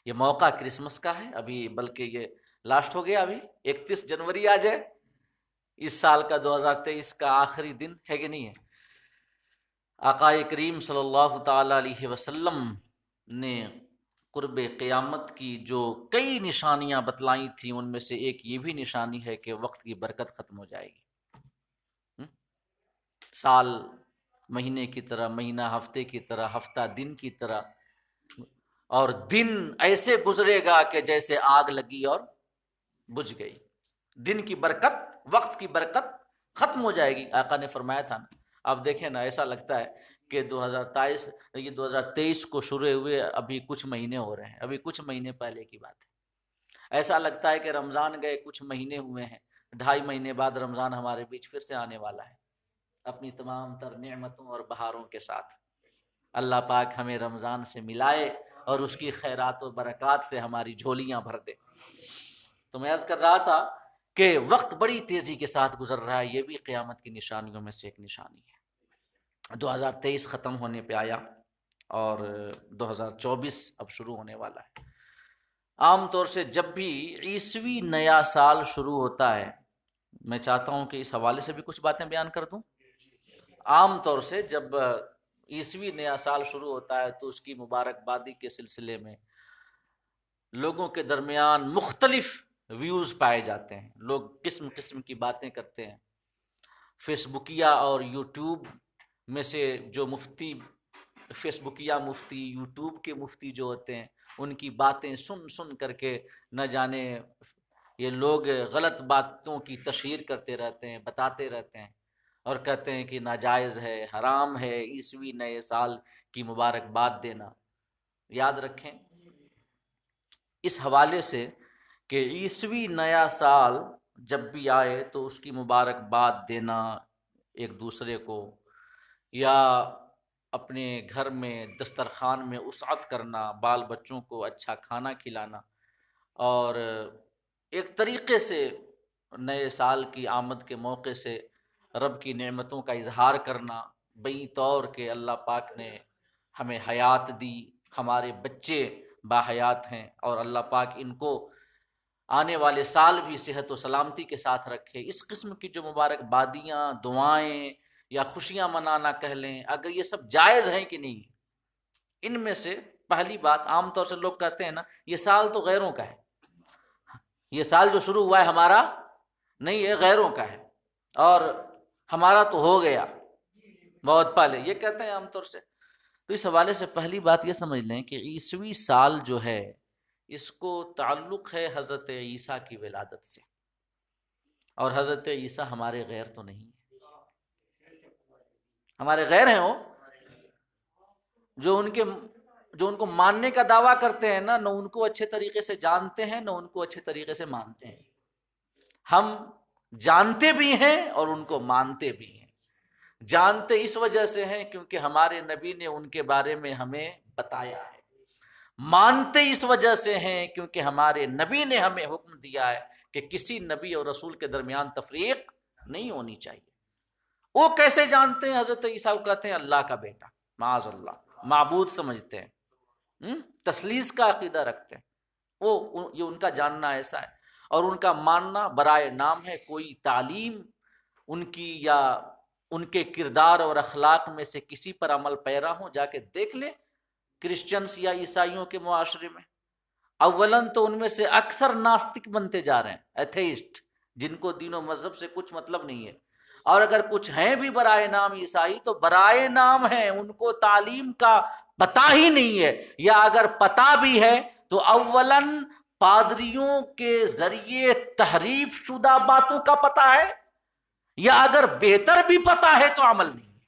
Speaker 1: یہ موقع کرسمس کا ہے ابھی، بلکہ یہ لاسٹ ہو گیا، ابھی 31 جنوری آ جائے، اس سال کا 2023 کا آخری دن ہے کہ نہیں ہے؟ آقا کریم صلی اللہ تعالی علیہ وسلم نے قرب قیامت کی جو کئی نشانیاں بتلائی تھیں، ان میں سے ایک یہ بھی نشانی ہے کہ وقت کی برکت ختم ہو جائے گی، سال مہینے کی طرح، مہینہ ہفتے کی طرح، ہفتہ دن کی طرح، اور دن ایسے گزرے گا کہ جیسے آگ لگی اور بجھ گئی. دن کی برکت، وقت کی برکت ختم ہو جائے گی. آقا نے فرمایا تھا نا. اب دیکھیں نا، ایسا لگتا ہے کہ 2023 کو شروع ہوئے ابھی کچھ مہینے ہو رہے ہیں، ابھی کچھ مہینے پہلے کی بات ہے. ایسا لگتا ہے کہ رمضان گئے کچھ مہینے ہوئے ہیں، 2.5 مہینے بعد رمضان ہمارے بیچ پھر سے آنے والا ہے اپنی تمام تر نعمتوں اور بہاروں کے ساتھ. اللہ پاک ہمیں رمضان سے ملائے اور اس کی خیرات و برکات سے ہماری جھولیاں بھر دے. تو میں عرض کر رہا تھا کہ وقت بڑی تیزی کے ساتھ گزر رہا ہے، یہ بھی قیامت کی نشانیوں میں سے ایک نشانی ہے. 2023 ختم ہونے پہ آیا اور 2024 اب شروع ہونے والا ہے. عام طور سے جب بھی عیسوی نیا سال شروع ہوتا ہے، میں چاہتا ہوں کہ اس حوالے سے بھی کچھ باتیں بیان کر دوں. عام طور سے جب عیسوی نیا سال شروع ہوتا ہے تو اس کی مبارکبادی کے سلسلے میں لوگوں کے درمیان مختلف ویوز پائے جاتے ہیں. لوگ قسم قسم کی باتیں کرتے ہیں. فیس بکیا اور یوٹیوب میں سے جو مفتی، فیس بکیا مفتی، یوٹیوب کے مفتی جو ہوتے ہیں، ان کی باتیں سن سن کر کے نہ جانے یہ لوگ غلط باتوں کی تشہیر کرتے رہتے ہیں، بتاتے رہتے ہیں اور کہتے ہیں کہ ناجائز ہے، حرام ہے عیسوی نئے سال کی مبارکباد دینا. یاد رکھیں اس حوالے سے کہ عیسوی نیا سال جب بھی آئے تو اس کی مبارکباد دینا ایک دوسرے کو، یا اپنے گھر میں دسترخوان میں وسعت کرنا، بال بچوں کو اچھا کھانا کھلانا، اور ایک طریقے سے نئے سال کی آمد کے موقع سے رب کی نعمتوں کا اظہار کرنا، بئی طور کہ اللہ پاک نے ہمیں حیات دی، ہمارے بچے باحیات ہیں اور اللہ پاک ان کو آنے والے سال بھی صحت و سلامتی کے ساتھ رکھے. اس قسم کی جو مبارکبادیاں، دعائیں یا خوشیاں منانا کہہ لیں، اگر یہ سب جائز ہیں کہ نہیں. ان میں سے پہلی بات، عام طور سے لوگ کہتے ہیں نا یہ سال تو غیروں کا ہے، یہ سال جو شروع ہوا ہے ہمارا نہیں، یہ غیروں کا ہے اور ہمارا تو ہو گیا بہت پہلے، یہ کہتے ہیں عام طور سے. تو اس حوالے سے پہلی بات یہ سمجھ لیں کہ عیسوی سال جو ہے اس کو تعلق ہے حضرت عیسیٰ کی ولادت سے، اور حضرت عیسیٰ ہمارے غیر تو نہیں ہے. ہمارے غیر ہیں وہ جو ان کو ماننے کا دعویٰ کرتے ہیں نا، نہ ان کو اچھے طریقے سے جانتے ہیں نہ ان کو اچھے طریقے سے مانتے ہیں. ہم جانتے بھی ہیں اور ان کو مانتے بھی ہیں. جانتے اس وجہ سے ہیں کیونکہ ہمارے نبی نے ان کے بارے میں ہمیں بتایا ہے. مانتے اس وجہ سے ہیں کیونکہ ہمارے نبی نے ہمیں حکم دیا ہے کہ کسی نبی اور رسول کے درمیان تفریق نہیں ہونی چاہیے. وہ کیسے جانتے ہیں حضرت عیسیٰ کو؟ کہتے ہیں اللہ کا بیٹا، معاذ اللہ، معبود سمجھتے ہیں، تثلیث کا عقیدہ رکھتے ہیں. یہ ان کا جاننا ایسا ہے، اور ان کا ماننا برائے نام ہے. کوئی تعلیم ان کی یا ان کے کردار اور اخلاق میں سے کسی پر عمل پیرا ہو، جا کے دیکھ لیں کرسچنس یا عیسائیوں کے معاشرے میں. اولاً تو ان میں سے اکثر ناستک بنتے جا رہے ہیں، ایتھیسٹ، جن کو دین و مذہب سے کچھ مطلب نہیں ہے. اور اگر کچھ ہیں بھی برائے نام عیسائی تو برائے نام ہیں، ان کو تعلیم کا پتہ ہی نہیں ہے، یا اگر پتہ بھی ہے تو اولاً پادریوں کے ذریعے تحریف شدہ باتوں کا پتہ ہے، یا اگر بہتر بھی پتہ ہے تو عمل نہیں ہے.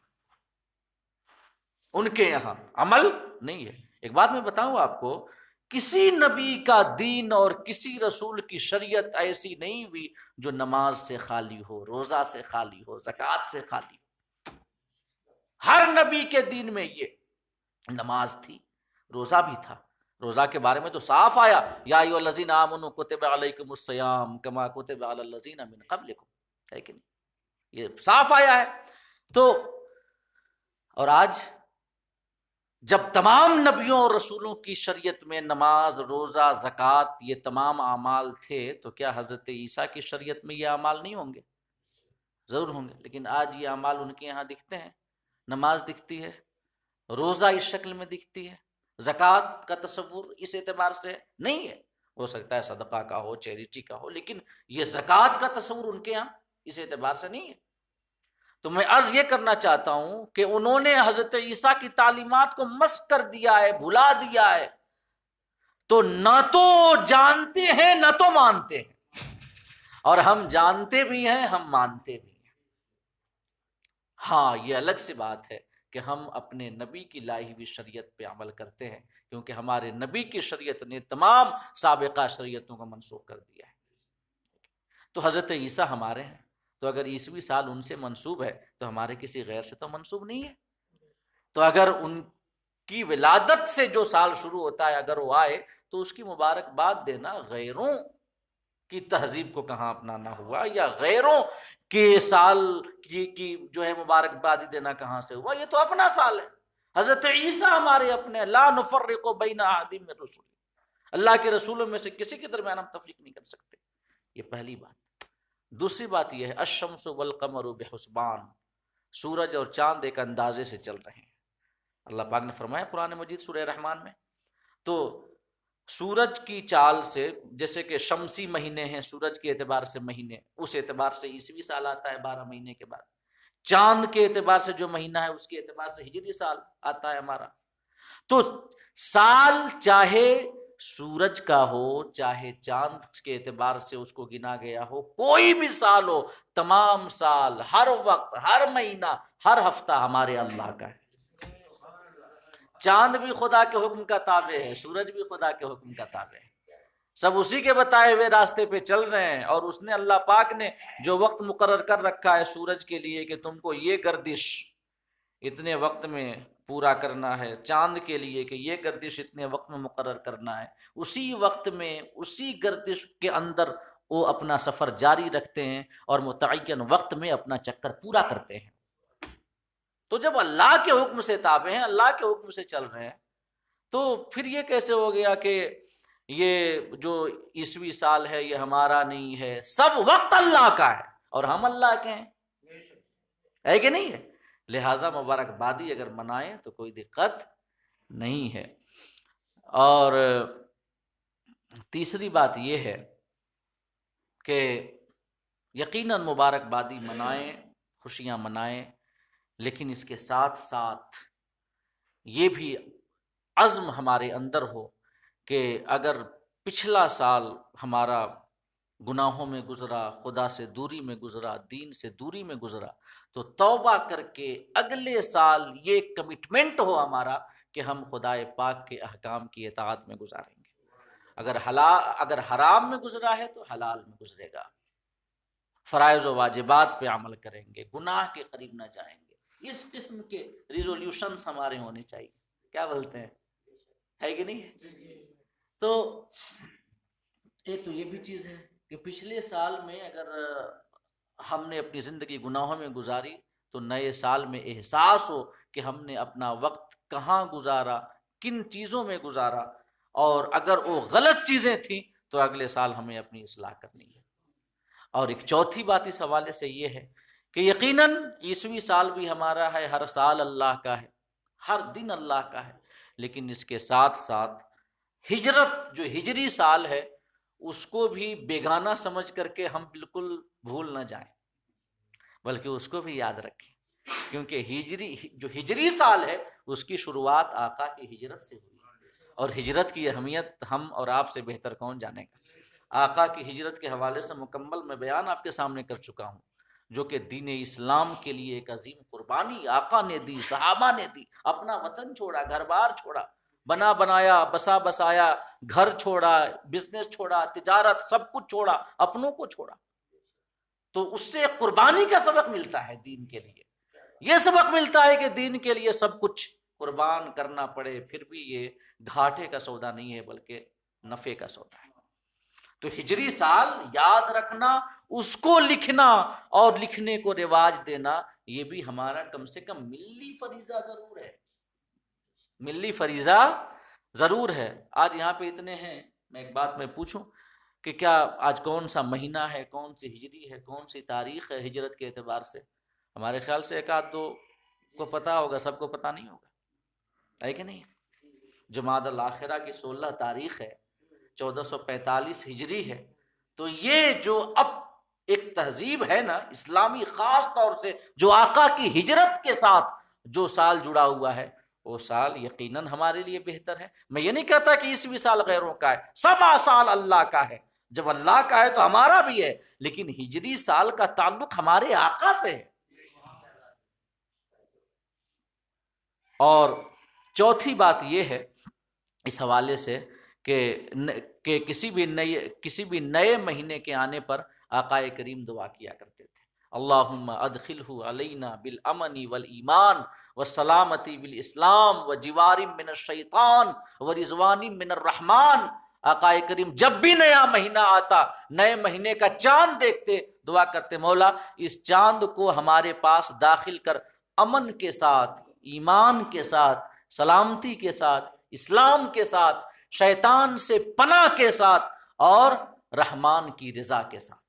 Speaker 1: ان کے یہاں عمل نہیں ہے. ایک بات میں بتاؤں آپ کو، کسی نبی کا دین اور کسی رسول کی شریعت ایسی نہیں ہوئی جو نماز سے خالی ہو، روزہ سے خالی ہو، زکوٰۃ سے خالی ہو. ہر نبی کے دین میں یہ نماز تھی، روزہ بھی تھا. روزہ کے بارے میں تو صاف آیا، یا ایھا الذین آمنوا کتب علیکم الصیام کما کتب علی الذین من قبلکم، ہے کہ نہیں؟ یہ صاف آیا ہے. تو اور آج جب تمام نبیوں اور رسولوں کی شریعت میں نماز، روزہ، زکوٰۃ یہ تمام اعمال تھے، تو کیا حضرت عیسیٰ کی شریعت میں یہ اعمال نہیں ہوں گے؟ ضرور ہوں گے. لیکن آج یہ اعمال ان کے یہاں دکھتے ہیں. نماز دکھتی ہے، روزہ اس شکل میں دکھتی ہے، زکوٰۃ کا تصور اس اعتبار سے نہیں ہے. ہو سکتا ہے صدقہ کا ہو، چیریٹی کا ہو، لیکن یہ زکوٰۃ کا تصور ان کے یہاں اس اعتبار سے نہیں ہے. تو میں عرض یہ کرنا چاہتا ہوں کہ انہوں نے حضرت عیسیٰ کی تعلیمات کو مسخ کر دیا ہے، بھلا دیا ہے. تو نہ تو جانتے ہیں نہ تو مانتے ہیں، اور ہم جانتے بھی ہیں ہم مانتے بھی ہیں۔ ہاں یہ الگ سی بات ہے کہ ہم اپنے نبی کی لائی ہوئی شریعت پہ عمل کرتے ہیں، کیونکہ ہمارے نبی کی شریعت نے تمام سابقہ شریعتوں کو منسوخ کر دیا ہے۔ تو حضرت عیسیٰ ہمارے ہیں، تو اگر عیسوی سال ان سے منسوب ہے تو ہمارے کسی غیر سے تو منسوب نہیں ہے۔ تو اگر ان کی ولادت سے جو سال شروع ہوتا ہے اگر وہ آئے تو اس کی مبارکباد دینا غیروں کی تہذیب کو کہاں اپنانا ہوا، یا غیروں کے سال کی جو ہے مبارکبادی دینا کہاں سے ہوا؟ یہ تو اپنا سال ہے۔ حضرت عیسیٰ ہمارے اپنے، لا نفرق بین احد من رسل، اللہ کے رسولوں میں سے کسی کے درمیان ہم تفریق نہیں کر سکتے۔ یہ پہلی بات۔ دوسری بات یہ ہے الشمس والقمر بحسبان، سورج اور چاند ایک اندازے سے چل رہے ہیں۔ اللہ پاک نے فرمایا قرآن مجید سورہ رحمان میں، تو سورج کی چال سے، جیسے کہ شمسی مہینے ہیں سورج کے اعتبار سے مہینے، اس اعتبار سے عیسوی سال آتا ہے 12 مہینے کے بعد، چاند کے اعتبار سے جو مہینہ ہے اس کے اعتبار سے ہجری سال آتا ہے ہمارا۔ تو سال چاہے سورج کا ہو چاہے چاند کے اعتبار سے اس کو گنا گیا ہو، کوئی بھی سال ہو، تمام سال، ہر وقت، ہر مہینہ، ہر ہفتہ ہمارے اللہ کا ہے۔ چاند بھی خدا کے حکم کا تابع ہے، سورج بھی خدا کے حکم کا تابع ہے، سب اسی کے بتائے ہوئے راستے پہ چل رہے ہیں۔ اور اس نے، اللہ پاک نے جو وقت مقرر کر رکھا ہے سورج کے لیے کہ تم کو یہ گردش اتنے وقت میں پورا کرنا ہے، چاند کے لیے کہ یہ گردش اتنے وقت میں مقرر کرنا ہے، اسی وقت میں اسی گردش کے اندر وہ اپنا سفر جاری رکھتے ہیں اور متعین وقت میں اپنا چکر پورا کرتے ہیں۔ تو جب اللہ کے حکم سے تابع ہیں، اللہ کے حکم سے چل رہے ہیں، تو پھر یہ کیسے ہو گیا کہ یہ جو عیسوی سال ہے یہ ہمارا نہیں ہے؟ سب وقت اللہ کا ہے اور ہم اللہ کے ہیں، ہے کہ نہیں ہے؟ لہٰذا مبارکبادی اگر منائیں تو کوئی دقت نہیں ہے۔ اور تیسری بات یہ ہے کہ یقیناً مبارکبادی منائیں، خوشیاں منائیں، لیکن اس کے ساتھ ساتھ یہ بھی عزم ہمارے اندر ہو کہ اگر پچھلا سال ہمارا گناہوں میں گزرا، خدا سے دوری میں گزرا، دین سے دوری میں گزرا، تو توبہ کر کے اگلے سال یہ کمٹمنٹ ہو ہمارا کہ ہم خدائے پاک کے احکام کی اطاعت میں گزاریں گے۔ اگر حرام میں گزرا ہے تو حلال میں گزرے گا، فرائض و واجبات پہ عمل کریں گے، گناہ کے قریب نہ جائیں گے۔ اس قسم کے ریزولوشنز ہمارے ہونے چاہیے، کیا بولتے ہیں، ہے کہ نہیں؟ تو ایک تو یہ بھی چیز ہے کہ پچھلے سال میں اگر ہم نے اپنی زندگی گناہوں میں گزاری تو نئے سال میں احساس ہو کہ ہم نے اپنا وقت کہاں گزارا، کن چیزوں میں گزارا، اور اگر وہ غلط چیزیں تھیں تو اگلے سال ہمیں اپنی اصلاح کرنی ہے۔ اور ایک چوتھی بات اس حوالے سے یہ ہے کہ یقیناً عیسوی سال بھی ہمارا ہے، ہر سال اللہ کا ہے، ہر دن اللہ کا ہے، لیکن اس کے ساتھ ساتھ ہجرت جو ہجری سال ہے اس کو بھی بیگانہ سمجھ کر کے ہم بالکل بھول نہ جائیں، بلکہ اس کو بھی یاد رکھیں، کیونکہ جو ہجری سال ہے اس کی شروعات آقا کی ہجرت سے ہوئی، اور ہجرت کی اہمیت ہم اور آپ سے بہتر کون جانے گا۔ آقا کی ہجرت کے حوالے سے مکمل میں بیان آپ کے سامنے کر چکا ہوں، جو کہ دین اسلام کے لیے ایک عظیم قربانی آقا نے دی، صحابہ نے دی، اپنا وطن چھوڑا، گھر بار چھوڑا، بنا بنایا، بسا بسایا، گھر چھوڑا، بزنس چھوڑا، تجارت، سب کچھ چھوڑا، اپنوں کو چھوڑا۔ تو اس سے قربانی کا سبق ملتا ہے دین کے لیے، یہ سبق ملتا ہے کہ دین کے لیے سب کچھ قربان کرنا پڑے، پھر بھی یہ گھاٹے کا سودا نہیں ہے بلکہ نفع کا سودا ہے۔ تو ہجری سال یاد رکھنا، اس کو لکھنا اور لکھنے کو رواج دینا، یہ بھی ہمارا کم سے کم ملی فریضہ ضرور ہے، ملی فریضہ ضرور ہے۔ آج یہاں پہ اتنے ہیں، میں ایک بات میں پوچھوں کہ کیا آج کون سا مہینہ ہے، کون سی ہجری ہے، کون سی تاریخ ہے ہجرت کے اعتبار سے؟ ہمارے خیال سے ایک آدھ دو کو پتا ہوگا، سب کو پتا نہیں ہوگا، ہے کہ نہیں؟ جمادی الاخرہ کی 16 تاریخ ہے، 1445 ہجری ہے۔ تو یہ جو اب ایک تہذیب ہے نا اسلامی، خاص طور سے جو آقا کی ہجرت کے ساتھ جو سال جڑا ہوا ہے، وہ سال یقیناً ہمارے لیے بہتر ہے۔ میں یہ نہیں کہتا کہ 20ویں سال غیروں کا ہے، 7 سال اللہ کا ہے۔ جب اللہ کا ہے تو ہمارا بھی ہے، لیکن ہجری سال کا تعلق ہمارے آقا سے ہے۔ اور چوتھی بات یہ ہے اس حوالے سے کہ کسی بھی نئے مہینے کے آنے پر آقا کریم دعا کیا کرتے تھے، اللہم ادخلہ علینا بالامن والایمان والسلامتی بالاسلام وجوار من الشیطان ورضوان من الرحمن۔ آقا کریم جب بھی نیا مہینہ آتا، نئے مہینے کا چاند دیکھتے، دعا کرتے مولا اس چاند کو ہمارے پاس داخل کر، امن کے ساتھ، ایمان کے ساتھ، سلامتی کے ساتھ، اسلام کے ساتھ، شیطان سے پناہ کے ساتھ، اور رحمان کی رضا کے ساتھ۔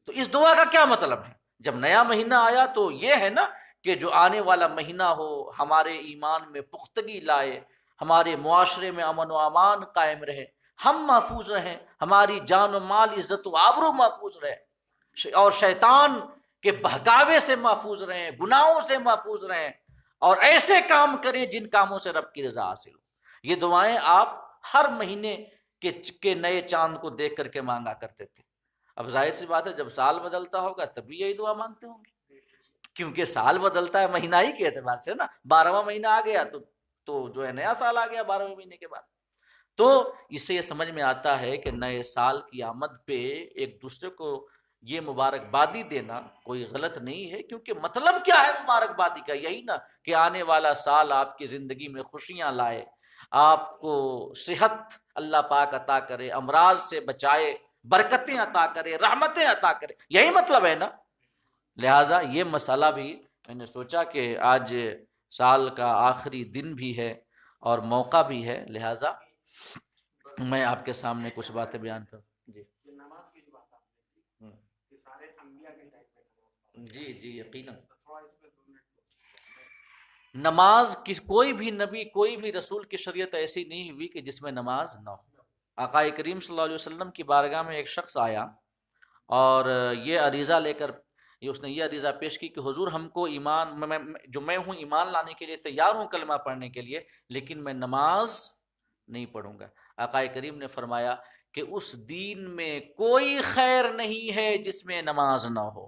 Speaker 1: تو اس دعا کا کیا مطلب ہے؟ جب نیا مہینہ آیا تو یہ ہے نا کہ جو آنے والا مہینہ ہو ہمارے ایمان میں پختگی لائے، ہمارے معاشرے میں امن و امان قائم رہے، ہم محفوظ رہیں، ہماری جان و مال، عزت و آبرو محفوظ رہے، اور شیطان کے بہکاوے سے محفوظ رہیں، گناہوں سے محفوظ رہیں، اور ایسے کام کریں جن کاموں سے رب کی رضا حاصل ہو۔ یہ دعائیں آپ ہر مہینے کے نئے چاند کو دیکھ کر کے مانگا کرتے تھے۔ اب ظاہر سی بات ہے جب سال بدلتا ہوگا تبھی یہی دعا مانگتے ہوں گے، کیونکہ سال بدلتا ہے مہینہ ہی کے اعتبار سے نا، 12واں مہینہ آ گیا تو جو ہے نیا سال آ گیا 12ویں مہینے کے بعد۔ تو اس سے یہ سمجھ میں آتا ہے کہ نئے سال کی آمد پہ ایک دوسرے کو یہ مبارکبادی دینا کوئی غلط نہیں ہے، کیونکہ مطلب کیا ہے مبارکبادی کا؟ یہی نا کہ آنے والا سال آپ کی زندگی میں خوشیاں لائے، آپ کو صحت اللہ پاک عطا کرے، امراض سے بچائے، برکتیں عطا کرے، رحمتیں عطا کرے، یہی مطلب ہے نا۔ لہٰذا یہ مسئلہ بھی میں نے سوچا کہ آج سال کا آخری دن بھی ہے اور موقع بھی ہے، لہٰذا میں آپ کے سامنے کچھ باتیں بیان کروں۔ جی
Speaker 2: نماز کی جو بات آپ نے کہ سارے انبیاء کے ٹائم میں
Speaker 1: جی جی یقیناً
Speaker 2: تھوڑا اس پہ 2 منٹ
Speaker 1: نماز کوئی بھی نبی، کوئی بھی رسول کی شریعت ایسی نہیں ہوئی کہ جس میں نماز نہ ہو۔ آقا کریم صلی اللہ علیہ وسلم کی بارگاہ میں ایک شخص آیا اور یہ عریضہ لے کر اس نے یہ عریضہ پیش کی کہ حضور ہم کو ایمان میں ہوں ایمان لانے کے لیے تیار ہوں، کلمہ پڑھنے کے لیے، لیکن میں نماز نہیں پڑھوں گا۔ آقا کریم نے فرمایا کہ اس دین میں کوئی خیر نہیں ہے جس میں نماز نہ ہو۔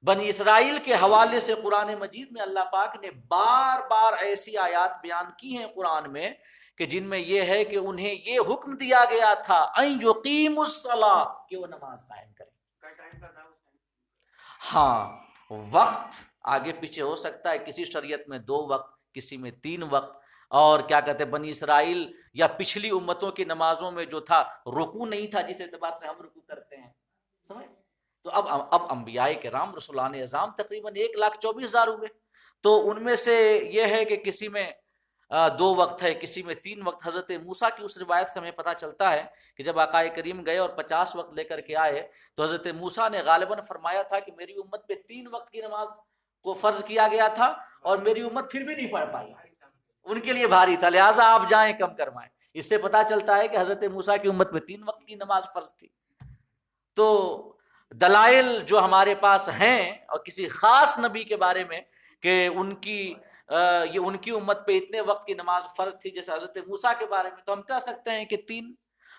Speaker 1: بنی اسرائیل کے حوالے سے قرآن مجید میں اللہ پاک نے بار بار ایسی آیات بیان کی ہیں قرآن میں کہ جن میں یہ ہے کہ انہیں یہ حکم دیا گیا تھا ان یقیموا الصلاۃ، کہ وہ نماز قائم کریں۔
Speaker 2: ٹائم کا تھا اس ٹائم؟
Speaker 1: ہاں، وقت آگے پیچھے ہو سکتا ہے، کسی شریعت میں 2 وقت، کسی میں 3 وقت، اور کیا کہتے ہیں بنی اسرائیل یا پچھلی امتوں کی نمازوں میں جو تھا رکوع نہیں تھا جس اعتبار سے ہم رکوع کرتے ہیں، سمجھ؟ تو اب انبیاء کرام رسولان اعظام تقریباً 1,24,000 ہوئے، تو ان میں سے یہ ہے کہ کسی میں 2 وقت ہے، کسی میں 3 وقت۔ حضرت موسیٰ کی اس روایت سے ہمیں پتہ چلتا ہے کہ جب آقا کریم گئے اور 50 وقت لے کر کے آئے تو حضرت موسیٰ نے غالباً فرمایا تھا کہ میری امت پہ 3 وقت کی نماز کو فرض کیا گیا تھا اور میری امت پھر بھی نہیں پڑھ پائی، ان کے لیے بھاری تھا، لہٰذا آپ جائیں کم کروائیں۔ اس سے پتہ چلتا ہے کہ حضرت موسیٰ کی امت میں 3 وقت کی نماز فرض تھی۔ تو دلائل جو ہمارے پاس ہیں اور کسی خاص نبی کے بارے میں کہ ان کی امت پہ اتنے وقت کی نماز فرض تھی جیسے حضرت موسیٰ کے بارے میں، تو ہم کہہ سکتے ہیں کہ 3۔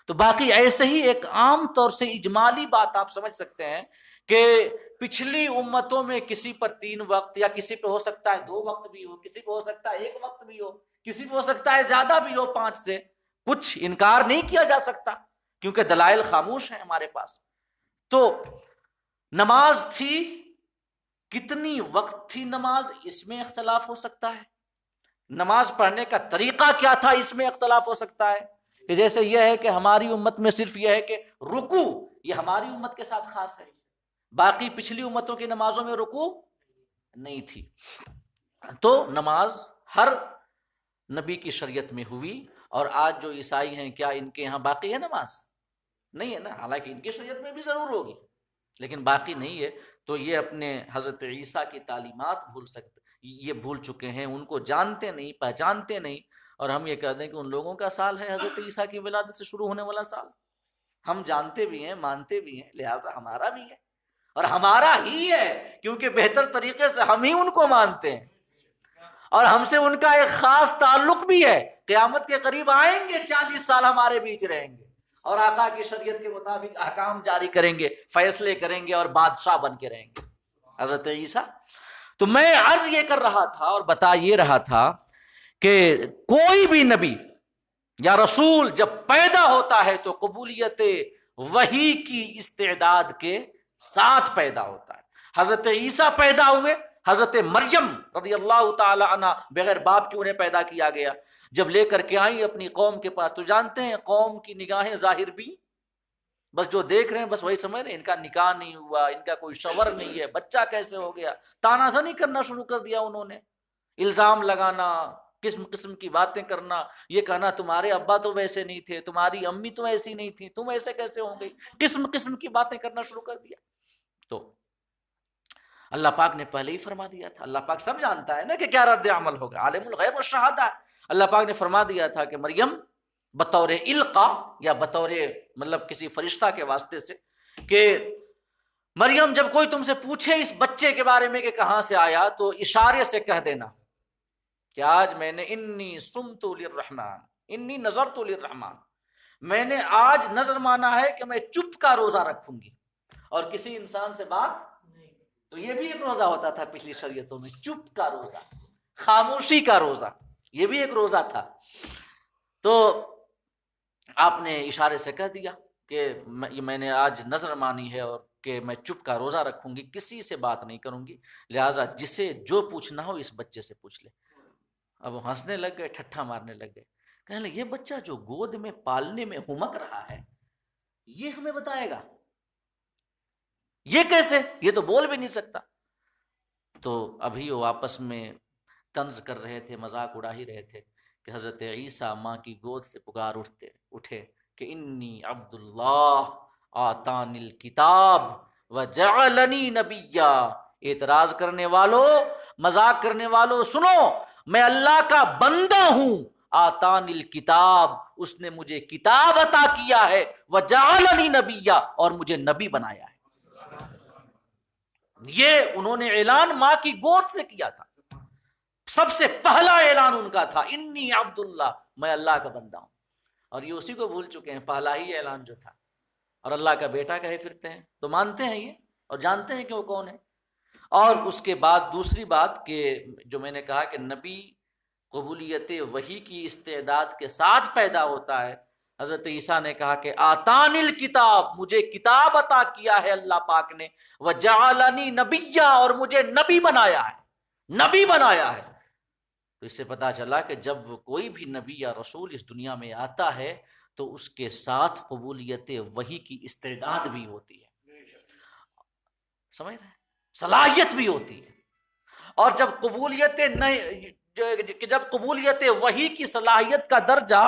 Speaker 1: تو باقی ایسے ہی ایک عام طور سے اجمالی بات آپ سمجھ سکتے ہیں کہ پچھلی امتوں میں کسی پر 3 وقت، یا کسی پہ ہو سکتا ہے 2 وقت بھی ہو، کسی پہ ہو سکتا ہے 1 وقت بھی ہو، کسی پہ ہو سکتا ہے زیادہ بھی ہو 5 سے، کچھ انکار نہیں کیا جا سکتا کیونکہ دلائل خاموش ہیں ہمارے پاس۔ تو نماز تھی، کتنی وقت تھی نماز، اس میں اختلاف ہو سکتا ہے۔ نماز پڑھنے کا طریقہ کیا تھا، اس میں اختلاف ہو سکتا ہے، کہ جیسے یہ ہے کہ ہماری امت میں صرف یہ ہے کہ رکوع یہ ہماری امت کے ساتھ خاص ہے، باقی پچھلی امتوں کی نمازوں میں رکوع نہیں تھی۔ تو نماز ہر نبی کی شریعت میں ہوئی، اور آج جو عیسائی ہیں کیا ان کے یہاں باقی ہے نماز؟ نہیں ہے نا، حالانکہ ان کی شریعت میں بھی ضرور ہوگی لیکن باقی نہیں ہے۔ تو یہ اپنے حضرت عیسیٰ کی تعلیمات بھول چکے ہیں، ان کو جانتے نہیں، پہچانتے نہیں، اور ہم یہ کہتے ہیں کہ ان لوگوں کا سال ہے حضرت عیسیٰ کی ولادت سے شروع ہونے والا سال۔ ہم جانتے بھی ہیں، مانتے بھی ہیں، لہٰذا ہمارا بھی ہے اور ہمارا ہی ہے، کیونکہ بہتر طریقے سے ہم ہی ان کو مانتے ہیں۔ اور ہم سے ان کا ایک خاص تعلق بھی ہے، قیامت کے قریب آئیں گے، 40 سال ہمارے بیچ رہیں گے اور آقا کی شریعت کے مطابق احکام جاری کریں گے، فیصلے کریں گے اور بادشاہ بن کے رہیں گے حضرت عیسیٰ۔ تو میں عرض یہ کر رہا تھا اور بتا یہ رہا تھا کہ کوئی بھی نبی یا رسول جب پیدا ہوتا ہے تو قبولیت وحی کی استعداد کے ساتھ پیدا ہوتا ہے۔ حضرت عیسیٰ پیدا ہوئے، حضرت مریم رضی اللہ تعالی عنہ بغیر باپ کے انہیں پیدا کیا گیا، جب لے کر کے آئی اپنی قوم کے پاس، تو جانتے ہیں قوم کی نگاہیں ظاہر بھی بس جو دیکھ رہے ہیں بس وہی سمجھ رہے ہیں، ان کا نکاح نہیں ہوا، ان کا کوئی شوہر نہیں ہے، بچہ کیسے ہو گیا، تانازنی کرنا شروع کر دیا انہوں نے، الزام لگانا، قسم قسم کی باتیں کرنا، یہ کہنا تمہارے ابا تو ویسے نہیں تھے، تمہاری امی تو ایسی نہیں تھی، تم ایسے کیسے ہو گئی، قسم قسم کی باتیں کرنا شروع کر دیا۔ تو اللہ پاک نے پہلے ہی فرما دیا تھا، اللہ پاک سب جانتا ہے نا کہ کیا رد عمل ہوگا، عالم الغیب والشہادہ، اللہ پاک نے فرما دیا تھا کہ مریم بطور القا یا بطور مطلب کسی فرشتہ کے واسطے سے، کہ مریم جب کوئی تم سے پوچھے اس بچے کے بارے میں کہ کہاں سے آیا، تو اشارے سے کہہ دینا کہ آج میں نے انی صمت للرحمن، انی نذرت للرحمن، میں نے آج نظر مانا ہے کہ میں چپ کا روزہ رکھوں گی اور کسی انسان سے بات۔ تو یہ بھی ایک روزہ ہوتا تھا پچھلی شریعتوں میں، چپ کا روزہ، خاموشی کا روزہ، یہ بھی ایک روزہ تھا۔ تو آپ نے اشارے سے کہہ دیا کہ میں نے آج نظر مانی ہے اور کہ میں چپ کا روزہ رکھوں گی، کسی سے بات نہیں کروں گی، لہٰذا جسے جو پوچھنا ہو اس بچے سے پوچھ لے۔ اب وہ ہنسنے لگ گئے، ٹھٹھا مارنے لگ گئے، کہنے لگے یہ بچہ جو گود میں پالنے میں ہمک رہا ہے یہ ہمیں بتائے گا، یہ کیسے، یہ تو بول بھی نہیں سکتا۔ تو ابھی وہ آپس میں طنز کر رہے تھے، مذاق اڑا ہی رہے تھے کہ حضرت عیسیٰ ماں کی گود سے پکار اٹھے کہ انی عبد اللہ آتانی الکتاب وجعلنی نبیا۔ اعتراض کرنے والوں، مذاق کرنے والوں سنو، میں اللہ کا بندہ ہوں، آتانی الکتاب، اس نے مجھے کتاب عطا کیا ہے، وجعلنی نبیا، اور مجھے نبی بنایا ہے۔ یہ انہوں نے اعلان ماں کی گود سے کیا تھا، سب سے پہلا اعلان ان کا تھا، انی عبداللہ، میں اللہ کا بندہ ہوں، اور یہ اسی کو بھول چکے ہیں، پہلا ہی اعلان جو تھا، اور اللہ کا بیٹا کہے پھرتے ہیں، تو مانتے ہیں یہ اور جانتے ہیں کہ وہ کون ہے۔ اور اس کے بعد دوسری بات کہ جو میں نے کہا کہ نبی قبولیت وحی کی استعداد کے ساتھ پیدا ہوتا ہے، حضرت عیسیٰ نے کہا کہ آتانی الکتاب، مجھے کتاب عطا کیا ہے اللہ پاک نے، وجعلنی نبیا، اور مجھے نبی بنایا ہے، نبی بنایا ہے۔ تو اس سے پتا چلا کہ جب کوئی بھی نبی یا رسول اس دنیا میں آتا ہے تو اس کے ساتھ قبولیت وحی کی استعداد بھی ہوتی ہے، سمجھ رہے ہیں، صلاحیت بھی ہوتی ہے۔ اور جب قبولیت وحی کی صلاحیت کا درجہ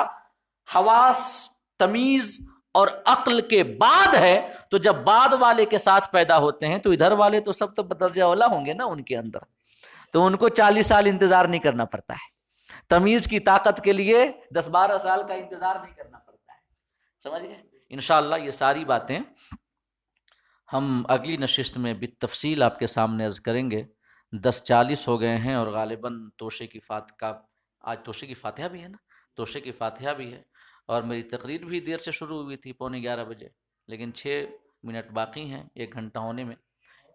Speaker 1: حواس، تمیز اور عقل کے بعد ہے، تو جب بعد والے کے ساتھ پیدا ہوتے ہیں تو ادھر والے تو سب تو درجہ اولا ہوں گے نا ان کے اندر، تو ان کو 40 سال انتظار نہیں کرنا پڑتا ہے، تمیز کی طاقت کے لیے 10-12 سال کا انتظار نہیں کرنا پڑتا ہے، سمجھ گئے۔ انشاءاللہ یہ ساری باتیں ہم اگلی نشست میں بالتفصیل آپ کے سامنے عرض کریں گے۔ 10:40 ہو گئے ہیں اور غالباً توشے کی فاتحہ، آج توشے کی فاتحہ بھی ہے نا، توشے کی فاتحہ بھی ہے، اور میری تقریر بھی دیر سے شروع ہوئی تھی 11:15 بجے، لیکن 6 منٹ باقی ہیں 1 گھنٹہ ہونے میں۔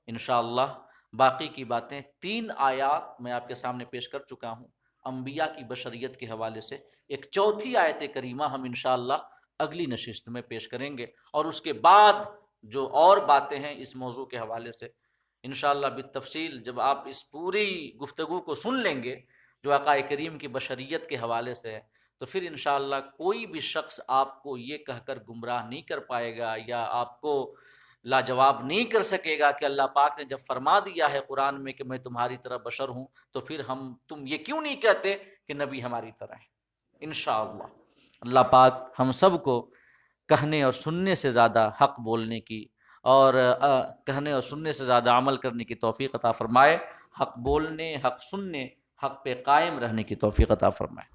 Speaker 1: انشاءاللہ باقی کی باتیں 3 آیات میں آپ کے سامنے پیش کر چکا ہوں انبیاء کی بشریت کے حوالے سے، ایک چوتھی آیت کریمہ ہم انشاءاللہ اگلی نشست میں پیش کریں گے، اور اس کے بعد جو اور باتیں ہیں اس موضوع کے حوالے سے انشاءاللہ بالتفصیل جب آپ اس پوری گفتگو کو سن لیں گے جو آقا کریم کی بشریت کے حوالے سے ہے، تو پھر انشاءاللہ کوئی بھی شخص آپ کو یہ کہہ کر گمراہ نہیں کر پائے گا یا آپ کو لاجواب نہیں کر سکے گا کہ اللہ پاک نے جب فرما دیا ہے قرآن میں کہ میں تمہاری طرح بشر ہوں، تو پھر تم یہ کیوں نہیں کہتے کہ نبی ہماری طرح ہے۔ انشاءاللہ اللہ پاک ہم سب کو کہنے اور سننے سے زیادہ حق بولنے کی اور کہنے اور سننے سے زیادہ عمل کرنے کی توفیق عطا فرمائے، حق بولنے، حق سننے، حق پہ قائم رہنے کی توفیق عطا فرمائے۔